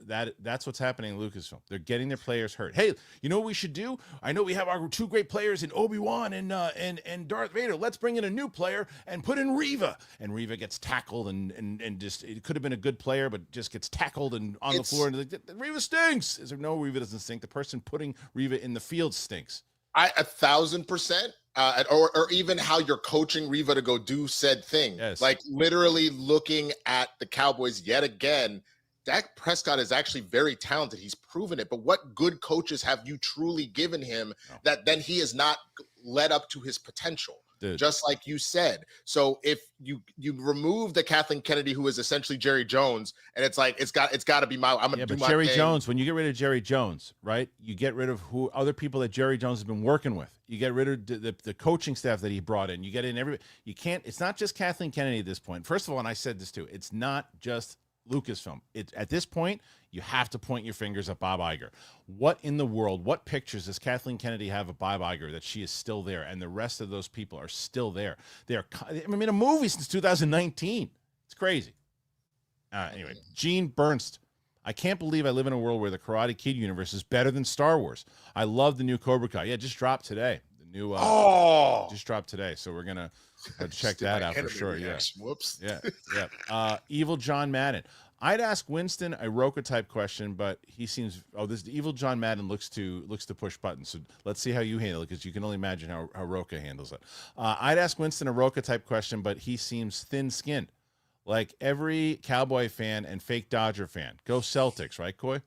That's what's happening in Lucasfilm. They're getting their players hurt. Hey, you know what we should do? I know we have our 2 great players in Obi-Wan and Darth Vader. Let's bring in a new player and put in Reva. And Reva gets tackled and just, it could have been a good player, but just gets tackled and on the floor. And Reva stinks. No, Reva doesn't stink. The person putting Reva in the field stinks. 1,000%. or even how you're coaching Reva to go do said thing. Yes. Like literally looking at the Cowboys yet again. Dak Prescott is actually very talented. He's proven it. But what good coaches have you truly given him that then he has not led up to his potential? Dude. Just like you said. So if you remove the Kathleen Kennedy, who is essentially Jerry Jones, and it's like it's got to be my I'm gonna do but my Jerry thing. Jones, when you get rid of Jerry Jones, right? You get rid of who other people that Jerry Jones has been working with. You get rid of the coaching staff that he brought in. You get in every. You can't. It's not just Kathleen Kennedy at this point. First of all, and I said this too. It's not just Lucasfilm. At this point, you have to point your fingers at Bob Iger. What in the world, what pictures does Kathleen Kennedy have of Bob Iger that she is still there and the rest of those people are still there? I mean, a movie since 2019. It's crazy. Anyway, Gene Bernst. I can't believe I live in a world where the Karate Kid universe is better than Star Wars. I love the new Cobra Kai. Yeah, it just dropped today. The new just dropped today. So we're going to check that out for sure. Yeah. Whoops. Yeah. Evil John Madden. I'd ask Winston a Roka type question, but he seems this evil John Madden looks to push buttons. So let's see how you handle it, because you can only imagine how Roka handles it. I'd ask Winston a Roka type question, but he seems thin skinned, like every Cowboy fan and fake Dodger fan. Go Celtics, right, Coy?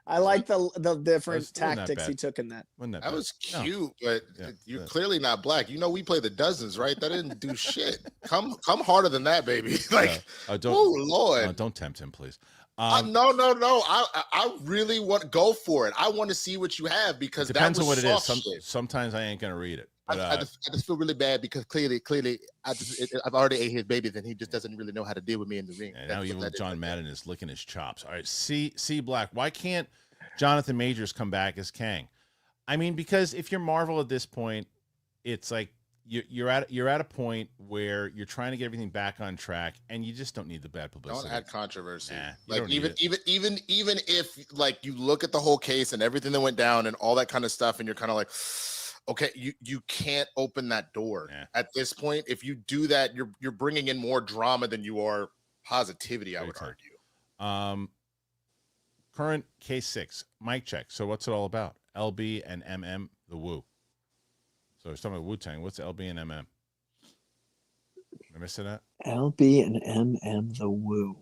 I like the different tactics he took in that. That was cute, but you're clearly not black. You know, we play the dozens, right? That didn't do shit. Come harder than that, baby. Like, oh Lord, don't tempt him, please. No. I really want to go for it. I want to see what you have, because it depends that was on what soft it is. Sometimes I ain't gonna read it. But, I just feel really bad, because clearly, I've already ate his babies, and he just doesn't really know how to deal with me in the ring. And now evil John Madden is licking his chops. All right, C Black. Why can't Jonathan Majors come back as Kang? I mean, because if you're Marvel at this point, it's like you're at a point where you're trying to get everything back on track, and you just don't need the bad publicity. Don't add controversy. Nah, like even if like you look at the whole case and everything that went down and all that kind of stuff, and you're kind of like, okay, you can't open that door at this point. If you do that, you're bringing in more drama than you are positivity. I would argue. Current case 6, mic check. So what's it all about? LB and MM, the Wu. So it's talking about Wu-Tang. What's LB and MM? Am I missing that? LB and MM, the Wu.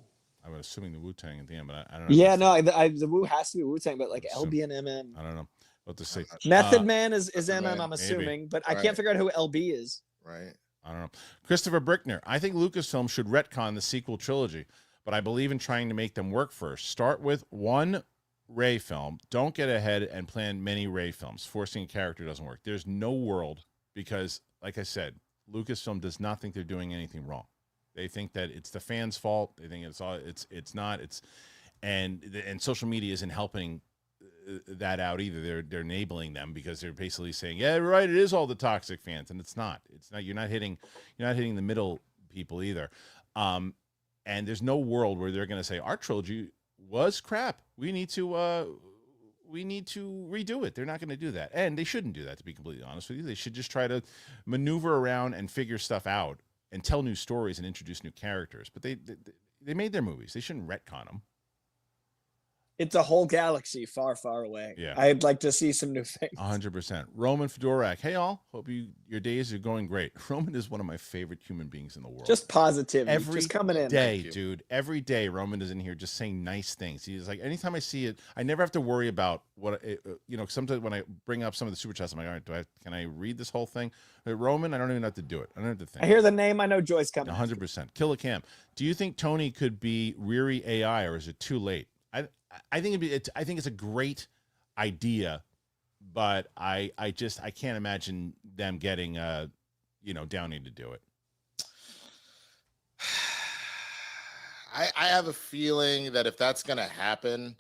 I was assuming the Wu-Tang at the end, but I don't know. Yeah, no, the Wu has to be Wu-Tang, but like LB and MM. I don't know what to say. Method Man is MM, I'm assuming, but I can't figure out who LB is. Right. I don't know. Christopher Brickner. I think Lucasfilm should retcon the sequel trilogy, but I believe in trying to make them work first. Start with one Rey film. Don't get ahead and plan many Rey films. Forcing a character doesn't work. There's no world, because, like I said, Lucasfilm does not think they're doing anything wrong. They think that it's the fans' fault. They think it's not. And social media isn't helping that out either. They're enabling them, because they're basically saying, yeah, right, it is all the toxic fans, and it's not. It's not. You're not hitting the middle people either. And there's no world where they're going to say our trilogy was crap. We need to redo it. They're not going to do that, and they shouldn't do that. To be completely honest with you, they should just try to maneuver around and figure stuff out and tell new stories and introduce new characters. But they made their movies. They shouldn't retcon them. It's a whole galaxy far, far away. Yeah. I'd like to see some new things. 100%. Roman Fedorak. Hey, all. Hope your days are going great. Roman is one of my favorite human beings in the world. Just positivity. Every just coming in. day, dude. Every day, Roman is in here just saying nice things. He's like, anytime I see it, I never have to worry about what, sometimes when I bring up some of the super chats, I'm like, all right, can I read this whole thing? But Roman, I don't even have to do it. I don't have to think. I hear the name. I know Joy's coming. 100%. Killer Cam. Do you think Tony could be Riri AI, or is it too late? I think I think it's a great idea, but I can't imagine them getting Downey to do it. I have a feeling that if that's gonna happen,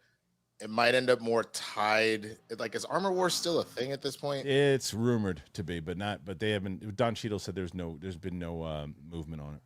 it might end up more tied. Like, is Armor Wars still a thing at this point? It's rumored to be, but they haven't. Don Cheadle said there's been no movement on it.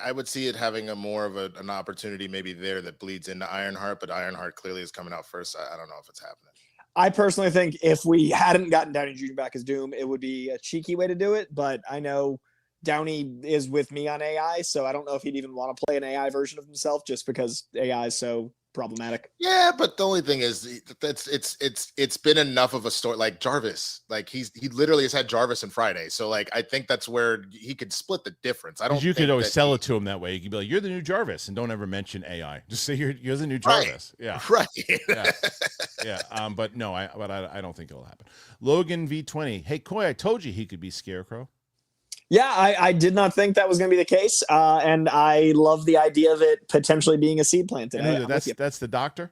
I would see it having a more of an opportunity maybe there that bleeds into Ironheart, but Ironheart clearly is coming out first. I don't know if it's happening. I personally think if we hadn't gotten Downey Jr. back as Doom, it would be a cheeky way to do it. But I know Downey is with me on AI, so I don't know if he'd even want to play an AI version of himself, just because AI is so problematic. Yeah, but the only thing is it's been enough of a story. Like Jarvis, like he literally has had Jarvis and Friday, so like I think that's where he could split the difference. I don't. Because you could think always that sell it to him that way. You could be like, "You're the new Jarvis," and don't ever mention AI. Just say you're the new Jarvis. Yeah, right. yeah, yeah. But no, I don't think it'll happen. Logan V20. Hey, Coy, I told you he could be Scarecrow. Yeah, I did not think that was going to be the case, and I love the idea of it potentially being a seed planted. And that's the doctor.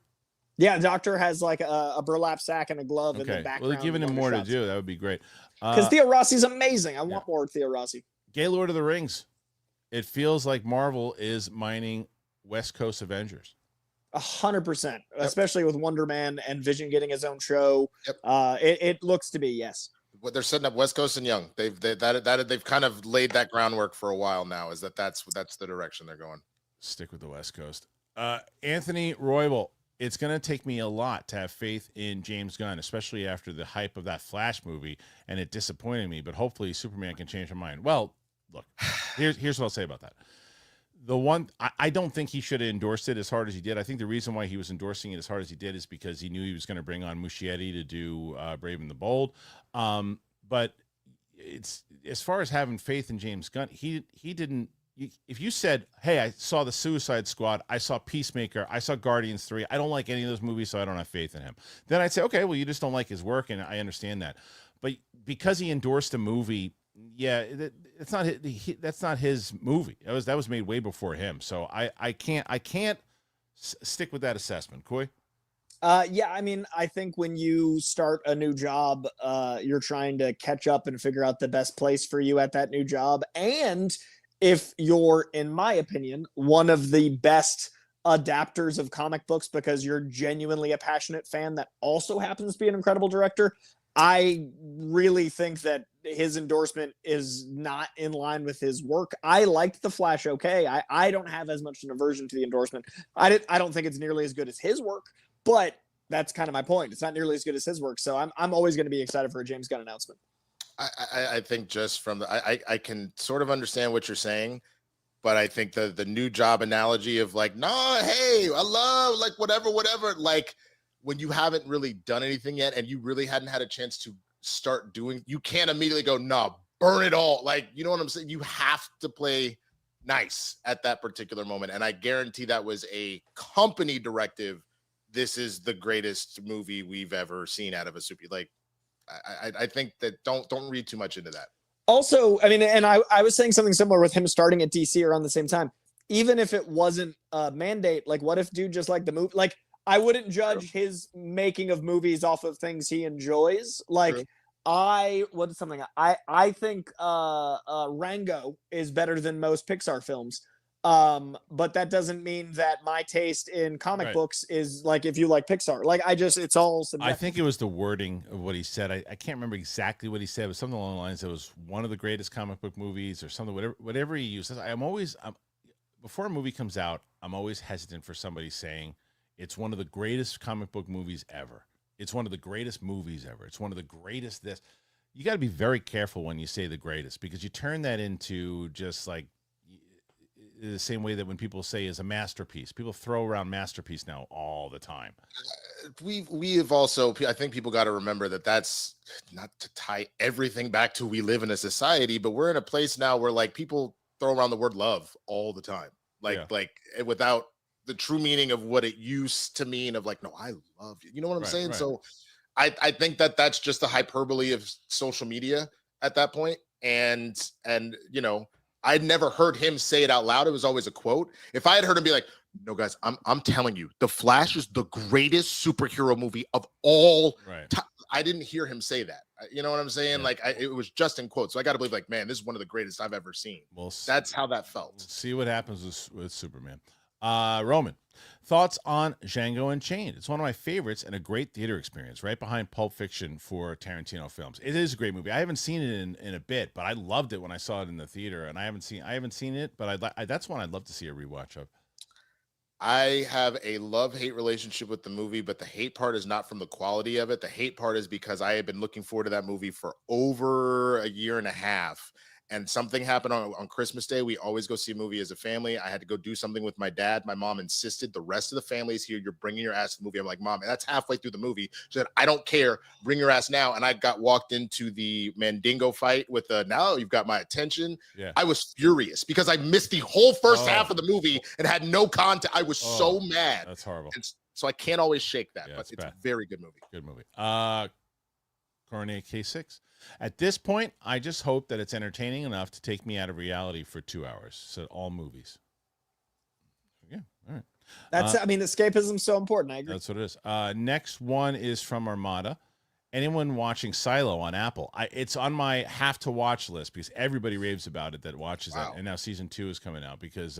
Yeah, doctor has like a burlap sack and a glove in the background. Well, they're giving him more to do. That would be great. Because Theo Rossi's amazing. I want more Theo Rossi. Gay Lord of the Rings. It feels like Marvel is mining West Coast Avengers. 100%, especially with Wonderman and Vision getting his own show. Yep. It looks to be, yes. What they're setting up West Coast and Young. They've kind of laid that groundwork for a while now. Is that's the direction they're going. Stick with the West Coast. Anthony Roybal. It's going to take me a lot to have faith in James Gunn, especially after the hype of that Flash movie, and it disappointed me. But hopefully, Superman can change my mind. Well, look, here's what I'll say about that. The one, I don't think he should have endorsed it as hard as he did. I think the reason why he was endorsing it as hard as he did is because he knew he was going to bring on Muschietti to do Brave and the Bold. But it's as far as having faith in James Gunn, he didn't. If you said, "Hey, I saw the Suicide Squad, I saw Peacemaker, I saw Guardians 3, I don't like any of those movies, so I don't have faith in him," then I'd say, "Okay, well, you just don't like his work," and I understand that. But because he endorsed a movie, yeah, it's not that's not his movie. That was made way before him. So I can't stick with that assessment. Coy? Yeah, I mean, I think when you start a new job, you're trying to catch up and figure out the best place for you at that new job. And if you're, in my opinion, one of the best adapters of comic books because you're genuinely a passionate fan that also happens to be an incredible director, I really think that his endorsement is not in line with his work. I liked The Flash okay. I don't have as much an aversion to the endorsement. I don't think it's nearly as good as his work, but that's kind of my point. It's not nearly as good as his work. So I'm always going to be excited for a James Gunn announcement. I think just from I can sort of understand what you're saying, but I think the new job analogy of like, nah, hey, I love like whatever, like when you haven't really done anything yet and you really hadn't had a chance to start doing, you can't immediately go, nah, burn it all. Like, you know what I'm saying? You have to play nice at that particular moment. And I guarantee that was a company directive. This is the greatest movie we've ever seen out of a super. Like, I think that don't read too much into that. Also, I mean, and I was saying something similar with him starting at DC around the same time. Even if it wasn't a mandate, like what if dude just like the movie? Like I wouldn't judge his making of movies off of things he enjoys. Like True. I think Rango is better than most Pixar films. But that doesn't mean that my taste in comic books is like if you like Pixar. Like it's all subjective. I think it was the wording of what he said. I can't remember exactly what he said. It was something along the lines. It was one of the greatest comic book movies or something. Whatever he uses. Before a movie comes out, I'm always hesitant for somebody saying it's one of the greatest comic book movies ever. It's one of the greatest movies ever. It's one of the greatest this. You got to be very careful when you say the greatest because you turn that into just like the same way that when people say is a masterpiece, people throw around masterpiece now all the time. We have also, I think people got to remember that that's not to tie everything back to we live in a society, but we're in a place now where like people throw around the word love all the time, like without the true meaning of what it used to mean of like, no, I love you. You know what I'm saying? Right. So I think that that's just the hyperbole of social media at that point. And you know, I'd never heard him say it out loud. It was always a quote. If I had heard him be like, no, guys, I'm telling you, The Flash is the greatest superhero movie of all time. I didn't hear him say that. You know what I'm saying? Yeah. Like it was just in quotes. So I got to believe like, man, this is one of the greatest I've ever seen. Well, that's how that felt. We'll see what happens with Superman. Roman, thoughts on Django Unchained? It's one of my favorites and a great theater experience, right behind Pulp Fiction for Tarantino films. It is a great movie. I haven't seen it in a bit, but I loved it when I saw it in the theater, and I haven't seen it, but that's one I'd love to see a rewatch of. I have a love-hate relationship with the movie, but the hate part is not from the quality of it. The hate part is because I have been looking forward to that movie for over a year and a half. and something happened on Christmas Day. We always go see a movie as a family. I had to go do something with my dad. My mom insisted the rest of the family is here. You're bringing your ass to the movie. I'm like, Mom, and that's halfway through the movie. She said, I don't care. Bring your ass now. And I got walked into the Mandingo fight with now you've got my attention. Yeah. I was furious because I missed the whole first half of the movie and had no content. I was so mad. That's horrible. And so I can't always shake that, but it's bad. a very good movie. Good movie. Coronet K6. At this point, I just hope that it's entertaining enough to take me out of reality for 2 hours. So all movies. Yeah, all right. That's I mean, escapism's so important. I agree. That's what it is. Next one is from Armada. Anyone watching Silo on Apple? It's on my have to watch list because everybody raves about it that watches it. And now season 2 is coming out because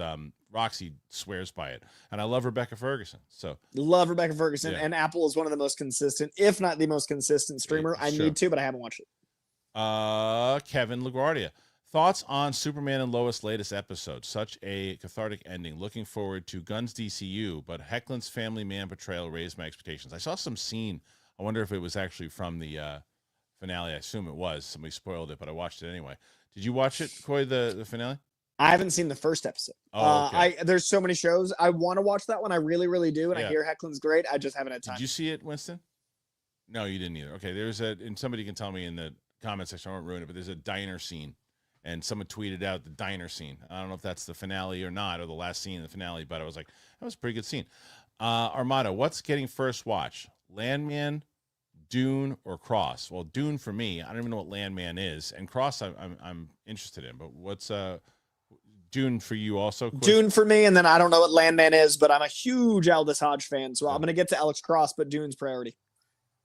Roxy swears by it. And I love Rebecca Ferguson. So love Rebecca Ferguson, and Apple is one of the most consistent, if not the most consistent streamer. I need to, but I haven't watched it. Kevin LaGuardia. Thoughts on Superman and Lois' latest episode? Such a cathartic ending. Looking forward to Gunn's DCU, but Hecklin's family man portrayal raised my expectations. I saw some scene. I wonder if it was actually from the finale. I assume it was. Somebody spoiled it, but I watched it anyway. Did you watch it, Coy, the finale? I haven't seen the first episode. There's so many shows. I want to watch that one. I really, really do. And I hear Hecklin's great. I just haven't had time. Did you see it, Winston? No, you didn't either. Okay, and somebody can tell me in the comment section, I won't ruin it, but there's a diner scene. And someone tweeted out the diner scene. I don't know if that's the finale or not, or the last scene in the finale, but I was like, that was a pretty good scene. Armada, what's getting first watch? Landman, Dune, or Cross? Well, Dune for me. I don't even know what Landman is, and Cross I'm interested in. But what's Dune for you also? Quick? Dune for me, and then I don't know what Landman is, but I'm a huge Aldous Hodge fan, so I'm gonna get to Alex Cross, but Dune's priority.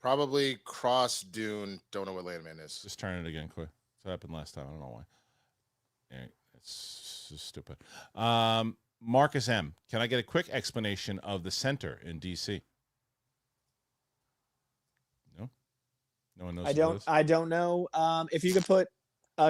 Probably Cross, Dune. Don't know what Landman is. Just turn it again, quick. That happened last time. I don't know why. Yeah, it's just stupid. Marcus M. Can I get a quick explanation of the center in DC? No, no one knows. I don't know. If you could put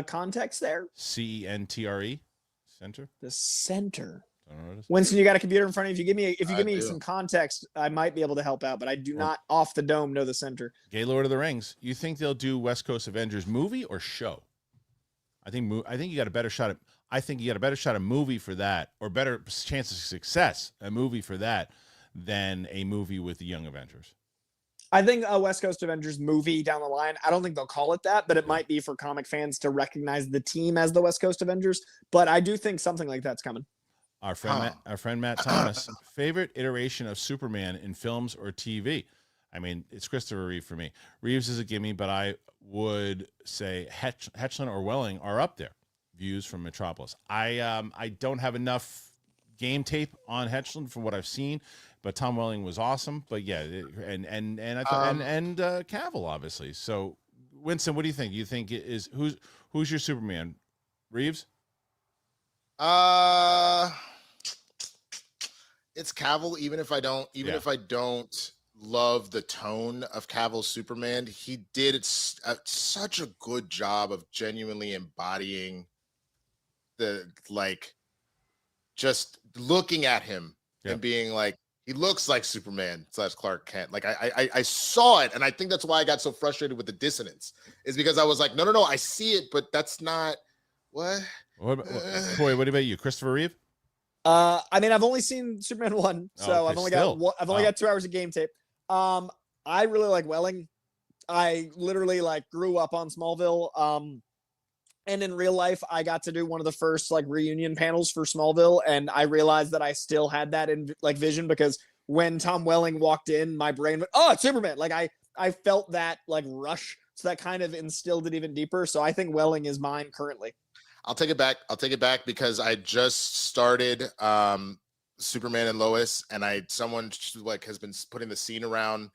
context there. CENTRE center. The center. I don't know what it is. Winston, you got a computer in front of you. If you give me some context, I might be able to help out, but I do not off the dome know the center. Gay Lord of the Rings. You think they'll do West Coast Avengers movie or show? I think you got a better shot at. I think you got a better shot at movie for that, or better chance of success a movie for that than a movie with the Young Avengers. I think a West Coast Avengers movie down the line. I don't think they'll call it that, but it might be for comic fans to recognize the team as the West Coast Avengers. But I do think something like that's coming. Our friend Matt Thomas, favorite iteration of Superman in films or TV? I mean, it's Christopher Reeve for me. Reeves is a gimme, but I would say Hetchlin or Welling are up there. Views from Metropolis. I don't have enough game tape on Hetchlin from what I've seen, but Tom Welling was awesome. But yeah, and Cavill obviously. So Winston, what do you think? You think who's your Superman? Reeves? It's Cavill. Even if I don't love the tone of Cavill's Superman, he did such a good job of genuinely embodying the just looking at him and being like, he looks like Superman / Clark Kent. Like I saw it, and I think that's why I got so frustrated with the dissonance. Is because I was like, no, I see it, but that's not what. Boy, what about you, Christopher Reeve? I mean, I've only seen Superman 1, so I've only got 2 hours of game tape. I really like Welling. I literally grew up on Smallville. And in real life, I got to do one of the first reunion panels for Smallville, and I realized that I still had that in vision because when Tom Welling walked in, my brain went, "Oh, it's Superman!" I felt that rush, so that kind of instilled it even deeper. So I think Welling is mine currently. I'll take it back because I just started Superman and Lois, and someone has been putting the scene around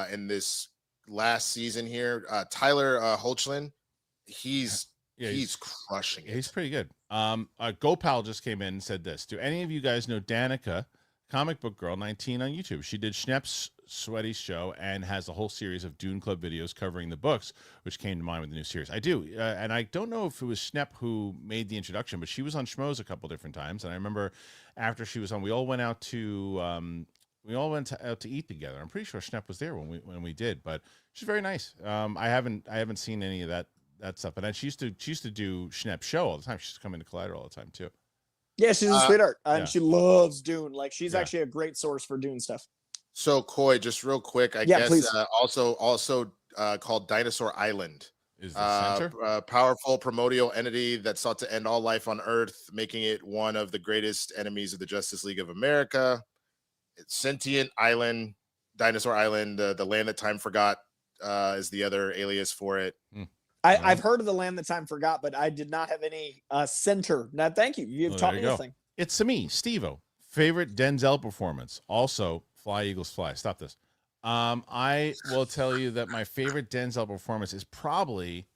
in this last season here. Tyler Hoechlin, he's crushing it. He's pretty good. GoPal just came in and said this. Do any of you guys know Danica, comic book girl 19 on YouTube? She did Schnepp's Sweaty Show and has a whole series of Dune Club videos covering the books, which came to mind with the new series. I do, and I don't know if it was Schnepp who made the introduction, but she was on Schmoes a couple different times, and I remember after she was on, we all went out to eat together. I'm pretty sure Schnepp was there when we did, but she's very nice. I haven't seen any of that that stuff. And then she used to do Schnepp's show all the time. She used to come into Collider all the time too. Yeah, she's a sweetheart, and yeah. she loves Dune. Like she's Yeah. actually a great source for Dune stuff. So Coy, just real quick, I Yeah, guess please. also called Dinosaur Island. Is the center? Powerful primordial entity that sought to end all life on Earth, making it one of the greatest enemies of the Justice League of America. It's sentient island, Dinosaur Island, the land that time forgot is the other alias for it. I've heard of the land that time forgot, but I did not have any center. Now, thank you. You've taught me anything. It's to me, Steve-O. Favorite Denzel performance. Also, Fly Eagles Fly. Stop this. I will tell you that my favorite Denzel performance is probably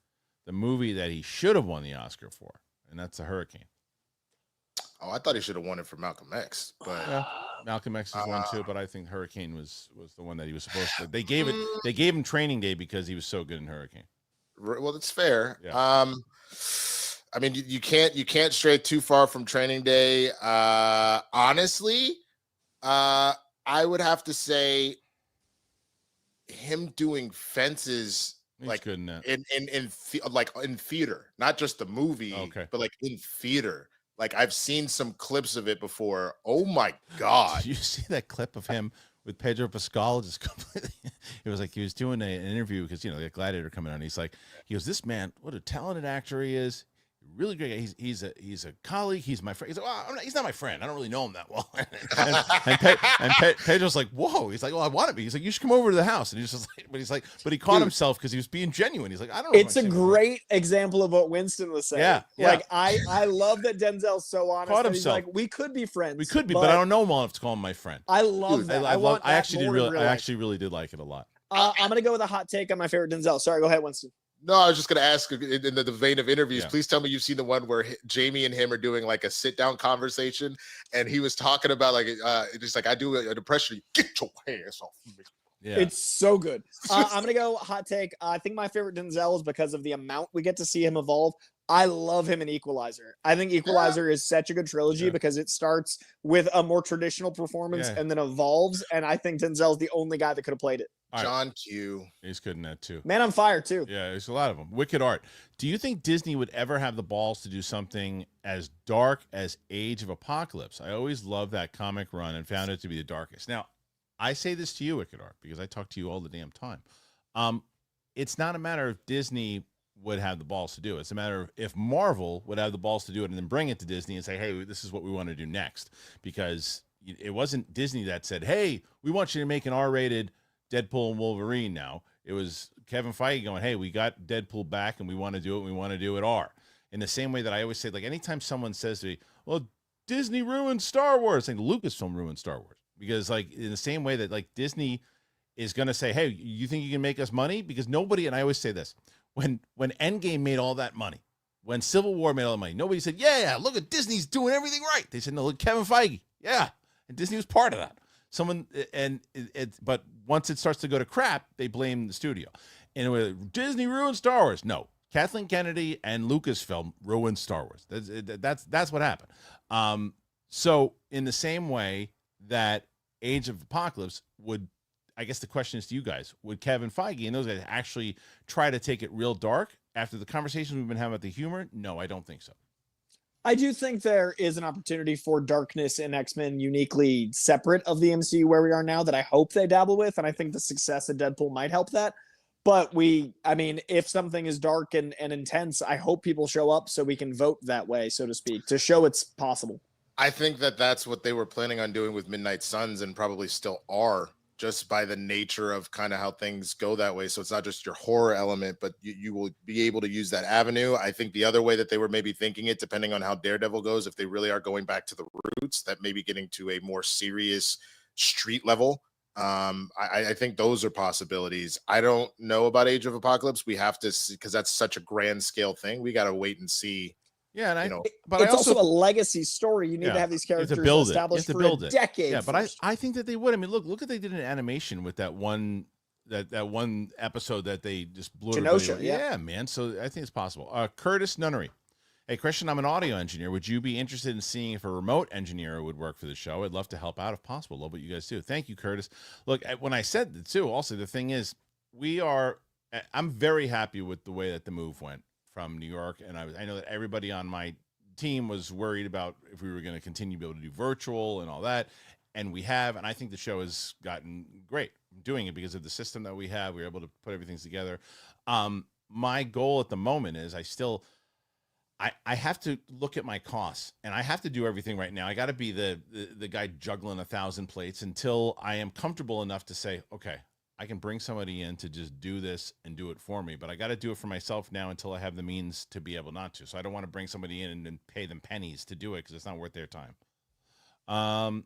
the movie that he should have won the Oscar for, and that's The Hurricane. Oh, I thought he should have won it for Malcolm X, but Malcolm X is one too. But I think Hurricane was the one that he was supposed to. They gave him Training Day because he was so good in Hurricane. Well, that's fair. Yeah. I mean, you can't stray too far from Training Day. Honestly, I would have to say him doing Fences. He's like good in that. in theater, not just the movie, but like in theater. Like I've seen some clips of it before. Oh my God. Did you see that clip of him with Pedro Pascal? Just completely, it was like he was doing an interview because, you know, the Gladiator coming on. He goes, this man, what a talented actor he is. Really great. He's a colleague. He's my friend. He's like, well, he's not my friend. I don't really know him that well. and Pedro's like, whoa. He's like, well, I want to be. He's like, you should come over to the house. And he's just like, but he caught himself because he was being genuine. He's like, I don't know. It's a great example of what Winston was saying. Yeah. Like I love that Denzel's so honest. Caught That he's himself. like, we could be friends. We could be, but I don't know him well enough to call him my friend. I love that. I actually really did like it a lot. I'm gonna go with a hot take on my favorite Denzel. Sorry, go ahead, Winston. No, I was just going to ask in the vein of interviews, please tell me you've seen the one where Jamie and him are doing like a sit down conversation. And he was talking about like, just like I do an impression. Get your hands off me. Yeah. It's so good. I'm going to go hot take. I think my favorite Denzel is because of the amount we get to see him evolve. I love him in Equalizer. I think Equalizer is such a good trilogy because it starts with a more traditional performance and then evolves. And I think Denzel's the only guy that could have played it. John Q. He's good in that too. Man on Fire too. Yeah, there's a lot of them. Wicked Art. Do you think Disney would ever have the balls to do something as dark as Age of Apocalypse? I always loved that comic run and found it to be the darkest. Now, I say this to you, Wicked Art, because I talk to you all the damn time. It's not a matter of Disney would have the balls to do it. It's a matter of if Marvel would have the balls to do it and then bring it to Disney and say, hey, this is what we want to do next. Because it wasn't Disney that said, hey, we want you to make an R-rated Deadpool and Wolverine now. It was Kevin Feige going, hey, we got Deadpool back and we want to do it. We want to do it R. In the same way that I always say, like, anytime someone says to me, well, Disney ruined Star Wars, like Lucasfilm ruined Star Wars. Because, like, in the same way that, like, Disney is going to say, hey, you think you can make us money? Because nobody, and I always say this, when Endgame made all that money, when Civil War made all that money, nobody said, yeah, look at Disney's doing everything right. They said, no, look, Kevin Feige. Yeah. And Disney was part of that. But once it starts to go to crap, they blame the studio. And Disney ruined Star Wars. No, Kathleen Kennedy and Lucasfilm ruined Star Wars. That's what happened. So in the same way that Age of Apocalypse would, I guess the question is to you guys, would Kevin Feige and those guys actually try to take it real dark after the conversations we've been having about the humor? No, I don't think so. I do think there is an opportunity for darkness in X-Men uniquely separate of the MCU where we are now that I hope they dabble with. And I think the success of Deadpool might help that. But if something is dark and intense, I hope people show up so we can vote that way, so to speak, to show it's possible. I think that's what they were planning on doing with Midnight Suns and probably still are, just by the nature of kind of how things go that way. So it's not just your horror element, but you will be able to use that avenue. I think the other way that they were maybe thinking it, depending on how Daredevil goes, if they really are going back to the roots, that maybe getting to a more serious street level. I think those are possibilities. I don't know about Age of Apocalypse. We have to see, because that's such a grand scale thing. We got to wait and see. Yeah, and but it's also a legacy story. You need to have these characters established for a decade. Yeah, but I think that they would. I mean, look what they did in animation with that one episode that they just blew. Genosha, yeah, man. So I think it's possible. Curtis Nunnery. Hey, Kristian, I'm an audio engineer. Would you be interested in seeing if a remote engineer would work for the show? I'd love to help out if possible. Love what you guys do. Thank you, Curtis. Look, when I said that too, also the thing is, I'm very happy with the way that the move went. from New York, and I know that everybody on my team was worried about if we were going to continue to be able to do virtual and all that, and we have, and I think the show has gotten great doing it because of the system that we have. We were able to put everything together. My goal at the moment is I have to look at my costs, and I have to do everything right now. I got to be the guy juggling 1,000 plates until I am comfortable enough to say, okay, I can bring somebody in to just do this and do it for me, but I got to do it for myself now until I have the means to be able not to. So I don't want to bring somebody in and then pay them pennies to do it because it's not worth their time.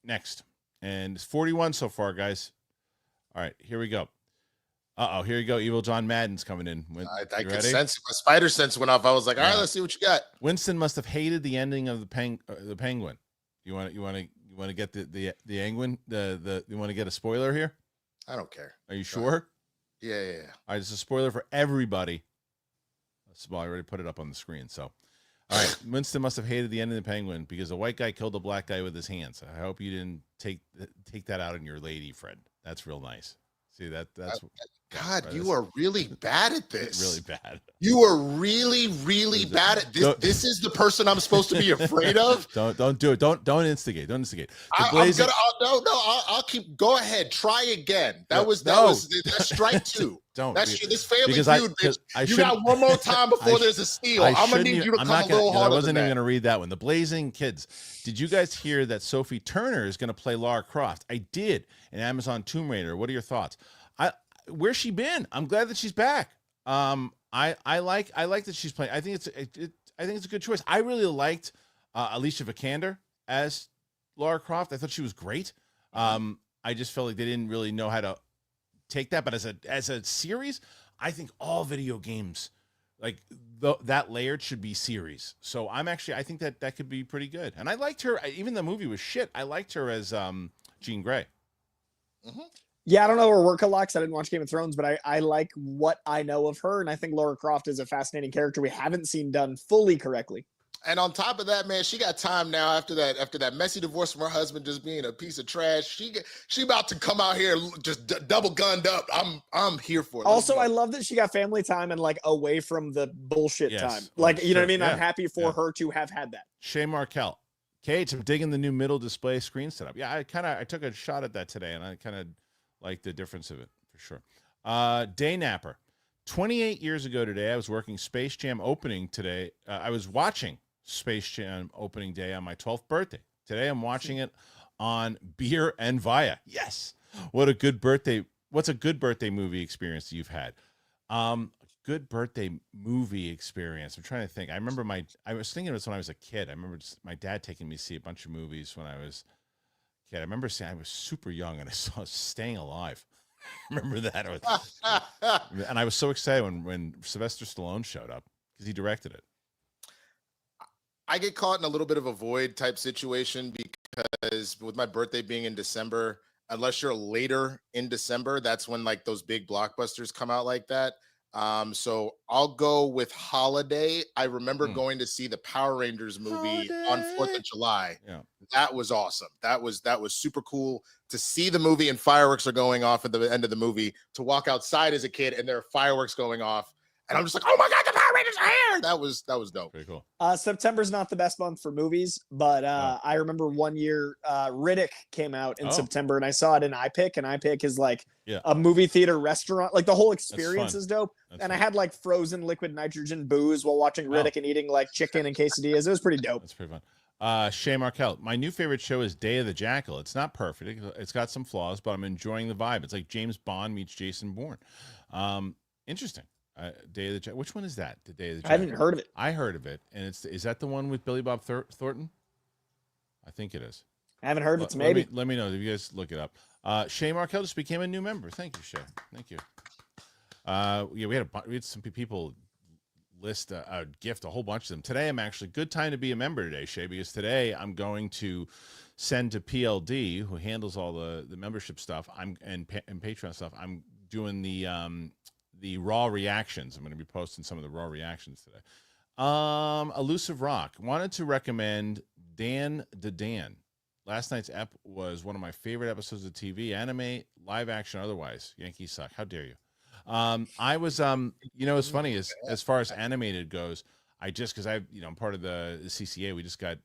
Next, and it's 41 so far, guys. All right, here we go. Here you go. Evil John Madden's coming in. I could sense my spider sense went off. I was like, all right, let's see what you got. Winston must have hated the ending of the Penguin. You want to get the Penguin? You want to get a spoiler here? I don't care. Are you sure? Yeah. All right, it's a spoiler for everybody. Well, I already put it up on the screen. So, all right, Winston must have hated the end of the Penguin because a white guy killed a black guy with his hands. I hope you didn't take that out on your lady, Fred. That's real nice. See that's God, right, you are really bad at this. Really bad. You are really, really bad at this. This is the person I'm supposed to be afraid of. Don't do it. Don't instigate. Don't instigate. I'll keep. Go ahead. Try again. That's strike two. This family feud, bitch. You got one more time before there's a steal. I'm gonna need you to come a little harder. I wasn't even gonna read that one. The Blazing Kids. Did you guys hear that Sophie Turner is gonna play Lara Croft? I did. In Amazon Tomb Raider. What are your thoughts? Where's she been? I'm glad that she's back. I like that she's playing. I think it's a good choice. I really liked Alicia Vikander as Lara Croft. I thought she was great. I just felt like they didn't really know how to take that. But as a series, I think all video games like that layered should be series. So I think that could be pretty good. And I liked her. Even the movie was shit. I liked her as Jean Grey. Mm-hmm. Yeah, I don't know her work a lot because I didn't watch Game of Thrones, but I like what I know of her, and I think Lara Croft is a fascinating character we haven't seen done fully correctly. And on top of that, man, she got time now after that messy divorce from her husband just being a piece of trash. She about to come out here just double gunned up. I'm here for it. Also, I love that she got family time and like away from the bullshit time. Like, you know what I mean? Yeah. I'm happy for her to have had that. Shay Markel. Kate, I'm digging the new middle display screen setup. Yeah, I took a shot at that today, and I kind of like the difference of it for sure. Day Napper. 28 years ago today, I was working Space Jam opening today. I was watching Space Jam opening day on my 12th birthday. Today, I'm watching it on Beer and Via. Yes. What's a good birthday movie experience you've had? Good birthday movie experience. I'm trying to think. I was thinking of this when I was a kid. I remember my dad taking me to see a bunch of movies when I was a kid. I remember saying I was super young and I saw Staying Alive. Remember that? And I was so excited when Sylvester Stallone showed up because he directed it. I get caught in a little bit of a void type situation because with my birthday being in December, unless you're later in December, that's when like those big blockbusters come out like that. So I'll go with Holiday. I remember going to see the Power Rangers movie on 4th of July. Yeah. That was awesome. That was super cool to see the movie and fireworks are going off at the end of the movie, to walk outside as a kid and there are fireworks going off. And I'm just like, oh my God, the Power Rangers are here. That was dope. Pretty cool. September's not the best month for movies, but I remember one year Riddick came out in September and I saw it in iPic, and iPic is like a movie theater restaurant. Like the whole experience is dope. That's fun. I had like frozen liquid nitrogen booze while watching Riddick and eating like chicken and quesadillas. It was pretty dope. That's pretty fun. Shay Markel. My new favorite show is Day of the Jackal. It's not perfect. It's got some flaws, but I'm enjoying the vibe. It's like James Bond meets Jason Bourne. Interesting. Day of the Jackal. Which one is that? The Day of the Jackal. I haven't heard of it. I heard of it, and is that the one with Billy Bob Thornton? I think it is. I haven't heard of it. Maybe. Let me know if you guys look it up. Shay Markel just became a new member. Thank you, Shay. Thank you. We had some people list gift a whole bunch of them today. I'm actually good time to be a member today, Shay, because today I'm going to send to PLD, who handles all the membership stuff. And Patreon stuff. I'm doing the raw reactions. I'm going to be posting some of the raw reactions today. Elusive Rock wanted to recommend Dan the Dan. Last night's ep was one of my favorite episodes of TV, anime, live action, otherwise. Yankees suck. How dare you? I was it's funny as far as animated goes. Because I'm part of the CCA. We just got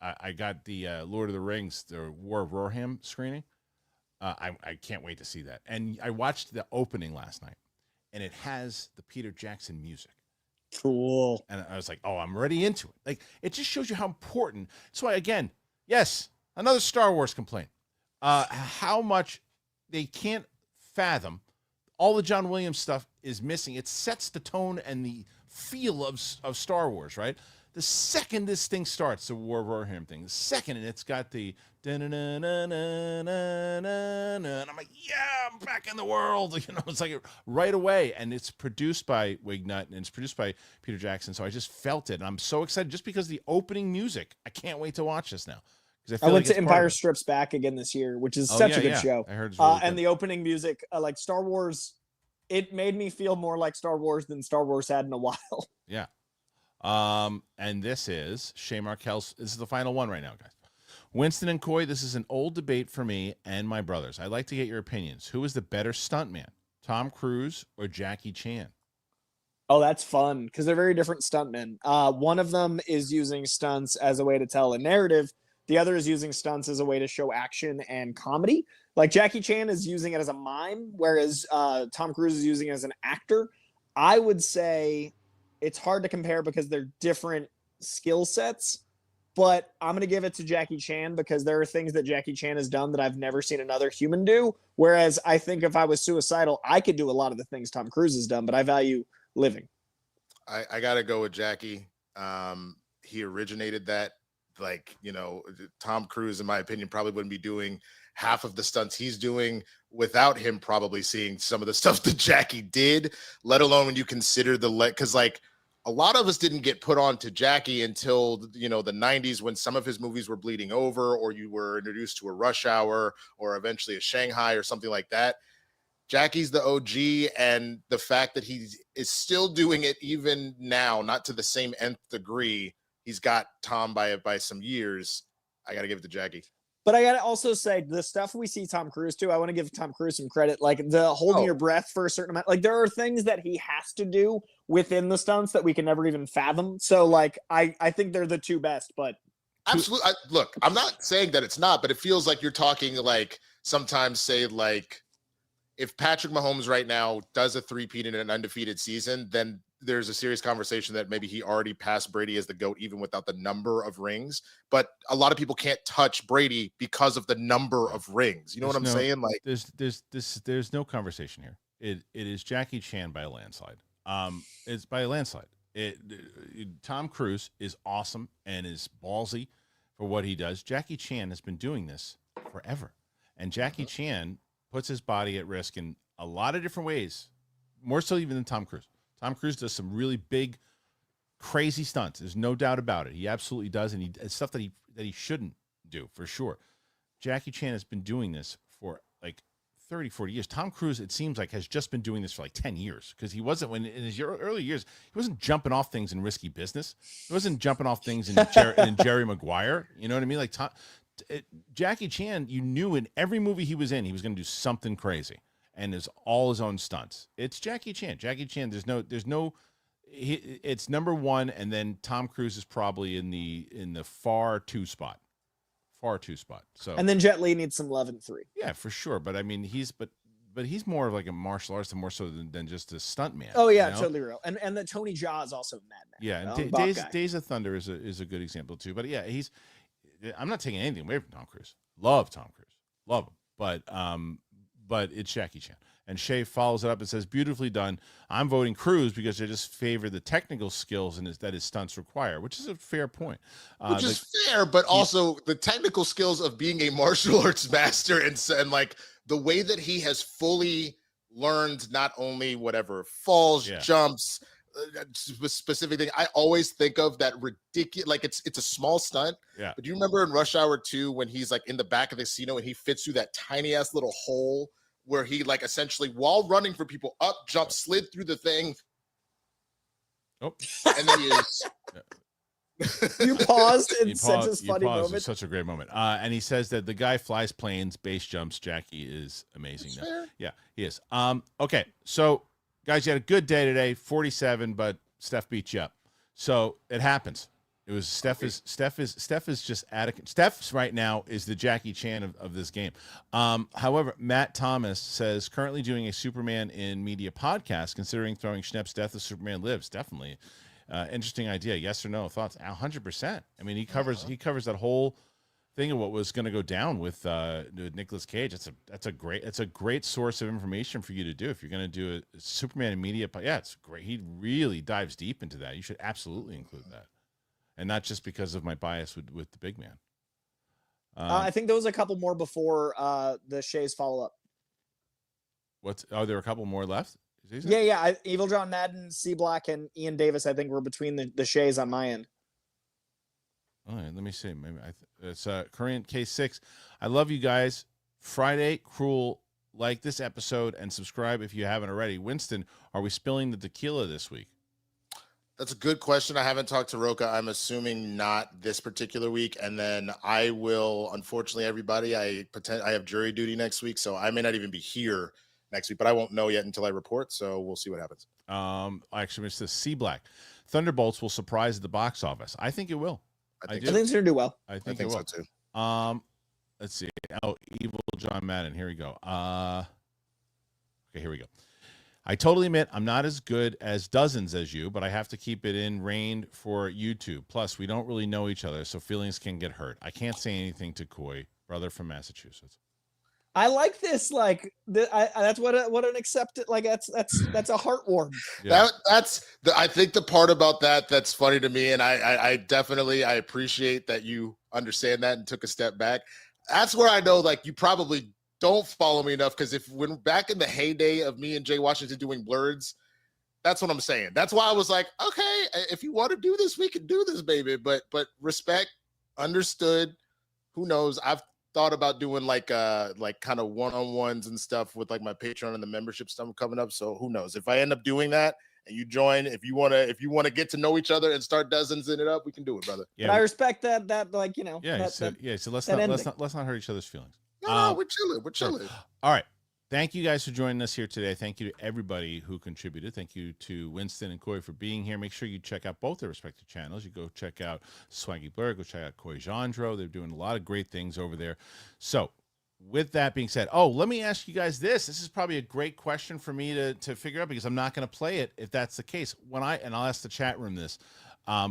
I got the Lord of the Rings, the War of Rohirrim screening. I can't wait to see that. And I watched the opening last night, and it has the Peter Jackson music. Cool. And I was like, oh, I'm already into it. Like, it just shows you how important. So again, yes, another Star Wars complaint. How much they can't fathom. All the John Williams stuff is missing. It sets the tone and the feel of Star Wars, right? The second this thing starts, the War of Rohirrim thing, the second, and it's got the and I'm like, yeah, I'm back in the world. It's like right away. And it's produced by Wignut and it's produced by Peter Jackson. So I just felt it. And I'm so excited just because the opening music. I can't wait to watch this now. I went to Empire Strips Back again this year, which is such a good show. I heard it's really good. And the opening music, like Star Wars, it made me feel more like Star Wars than Star Wars had in a while. Yeah. And this is Shay Markel's. This is the final one right now, guys. Winston and Coy, this is an old debate for me and my brothers. I'd like to get your opinions. Who is the better stuntman, Tom Cruise or Jackie Chan? Oh, that's fun because they're very different stuntmen. One of them is using stunts as a way to tell a narrative. The other is using stunts as a way to show action and comedy. Like Jackie Chan is using it as a mime, whereas Tom Cruise is using it as an actor. I would say it's hard to compare because they're different skill sets. But I'm going to give it to Jackie Chan because there are things that Jackie Chan has done that I've never seen another human do. Whereas I think if I was suicidal, I could do a lot of the things Tom Cruise has done, but I value living. I got to go with Jackie. He originated that. Tom Cruise, in my opinion, probably wouldn't be doing half of the stunts he's doing without him probably seeing some of the stuff that Jackie did, let alone when you consider because a lot of us didn't get put on to Jackie until, the 90s when some of his movies were bleeding over or you were introduced to a Rush Hour or eventually a Shanghai or something like that. Jackie's the OG, and the fact that he is still doing it even now, not to the same nth degree. He's got Tom by some years. I got to give it to Jackie. But I got to also say the stuff we see Tom Cruise do, I want to give Tom Cruise some credit. Like the holding your breath for a certain amount. Like there are things that he has to do within the stunts that we can never even fathom. So like, I think they're the two best, but. Absolutely. Look, I'm not saying that it's not, but it feels like you're talking like sometimes say like if Patrick Mahomes right now does a three-peat in an undefeated season, then there's a serious conversation that maybe he already passed Brady as the GOAT even without the number of rings. But a lot of people can't touch Brady because of the number of rings. You know what I'm saying? Like there's no conversation here. It is Jackie Chan by a landslide. It's by a landslide. Tom Cruise is awesome and is ballsy for what he does. Jackie Chan has been doing this forever. And Jackie Chan puts his body at risk in a lot of different ways, more so even than Tom Cruise. Tom Cruise does some really big, crazy stunts. There's no doubt about it. He absolutely does, and it's stuff that he shouldn't do for sure. Jackie Chan has been doing this for like 30, 40 years. Tom Cruise, it seems like, has just been doing this for like 10 years because he wasn't, when in his early years, he wasn't jumping off things in Risky Business. He wasn't jumping off things in Jerry Maguire. You know what I mean? Like Jackie Chan, you knew in every movie he was in, he was going to do something crazy. And is all his own stunts. It's Jackie Chan. Jackie Chan. It's number one, and then Tom Cruise is probably in the far two spot. So and then Jet Li needs some love in 3. Yeah, for sure. But I mean, he's more of like a martial artist, more so than just a stunt man. Oh yeah, totally real. And the Tony Jaa is also Madman. Yeah, and Days of Thunder is a good example too. But yeah, I'm not taking anything away from Tom Cruise. Love Tom Cruise. Love him. But it's Jackie Chan. And Shay follows it up and says, beautifully done. I'm voting Cruise because I just favor the technical skills that his stunts require, which is a fair point. Which is fair, but also the technical skills of being a martial arts master and like the way that he has fully learned not only whatever falls, jumps, specific thing. I always think of that ridiculous, like it's a small stunt. Yeah. But do you remember in Rush Hour 2 when he's like in the back of the casino and he fits through that tiny ass little hole where he like essentially while running for people up, jump, slid through the thing. Oh. And then he is. You paused in such a funny moment. It's such a great moment. And he says that the guy flies planes, base jumps. Jackie is amazing. Yeah, he is. Okay, so guys, you had a good day today, 47, but Steph beat you up. So it happens. It was Steph is just adequate. Steph's right now is the Jackie Chan of this game. However, Matt Thomas says currently doing a Superman in media podcast, considering throwing Schnepp's Death of Superman Lives. Definitely, interesting idea. Yes or no? Thoughts? 100%. I mean, he covers that whole thing of what was going to go down with Nicolas Cage. That's a great source of information for you to do if you're going to do a Superman in media. Yeah, it's great. He really dives deep into that. You should absolutely include that. And not just because of my bias with the big man. I think there was a couple more before the Shays follow up. There a couple more left? Yeah. Evil John Madden, C Black, and Ian Davis, I think, were between the Shays on my end. All right, let me see. Maybe it's Korean K6. I love you guys. Friday, cruel. Like this episode and subscribe if you haven't already. Winston, are we spilling the tequila this week? That's a good question. I haven't talked to Roca. I'm assuming not this particular week. And then I will, unfortunately, everybody, I have jury duty next week, so I may not even be here next week, but I won't know yet until I report. So we'll see what happens. I actually missed this. C Black. Thunderbolts will surprise at the box office. I think it will. I think it's going to do well. I think it will. So too. Let's see. Oh, Evil John Madden. Here we go. Okay, here we go. I totally admit I'm not as good as dozens as you, but I have to keep it in rein for YouTube. Plus, we don't really know each other, so feelings can get hurt. I can't say anything to Coy, brother from Massachusetts. I like this. Like that's what an accepted. Like that's a heartwarm. Yeah. I think the part about that's funny to me, and I definitely appreciate that you understand that and took a step back. That's where I know like you probably don't follow me enough, because when back in the heyday of me and Jay Washington doing blurs, that's what I'm saying. That's why I was like, okay, if you want to do this, we can do this, baby. But respect, understood. Who knows? I've thought about doing like kind of one-on-ones and stuff with like my Patreon and the membership stuff coming up. So who knows? If I end up doing that and you join, if you want to get to know each other and start dozens in it up, we can do it, brother. Yeah, but I respect that like, you know. Yeah, so let's not hurt each other's feelings. No, we're chilling. We're chilling. Sure. All right. Thank you guys for joining us here today. Thank you to everybody who contributed. Thank you to Winston and Coy for being here. Make sure you check out both their respective channels. You go check out Swaggy Blur. Go check out Coy Jandro. They're doing a lot of great things over there. So with that being said, let me ask you guys this. This is probably a great question for me to figure out, because I'm not going to play it if that's the case. And I'll ask the chat room this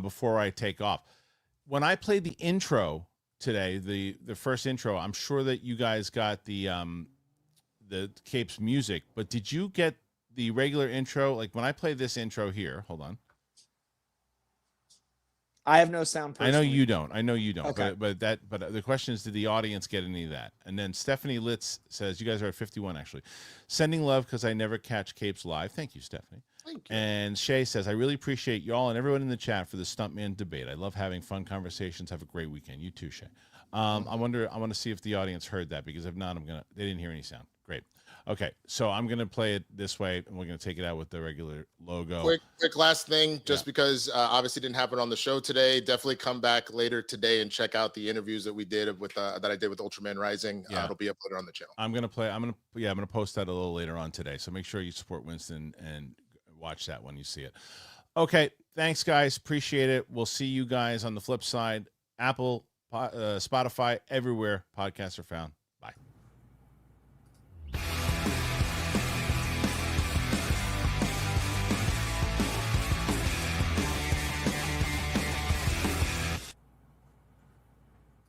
before I take off. When I played the intro today, the first intro, I'm sure that you guys got the Capes music, but did you get the regular intro? Like when I play this intro here, hold on. I have no sound personally. I know you don't. Okay. But the question is, did the audience get any of that? And then Stephanie Litz says, you guys are at 51 actually. Sending love because I never catch Capes live. Thank you, Stephanie. Thank you. And Shay says, I really appreciate y'all and everyone in the chat for the Stuntman debate. I love having fun conversations. Have a great weekend. You too, Shay. I want to see if the audience heard that, because if not, they didn't hear any sound. Great. Okay, so I'm going to play it this way, and we're going to take it out with the regular logo. Quick last thing, just because obviously didn't happen on the show today. Definitely come back later today and check out the interviews that we did with that I did with Ultraman Rising. It'll be uploaded on the channel. I'm going to post that a little later on today. So make sure you support Winston and watch that when you see it. Okay, thanks guys, appreciate it. We'll see you guys on the flip side. Apple, Spotify, everywhere podcasts are found.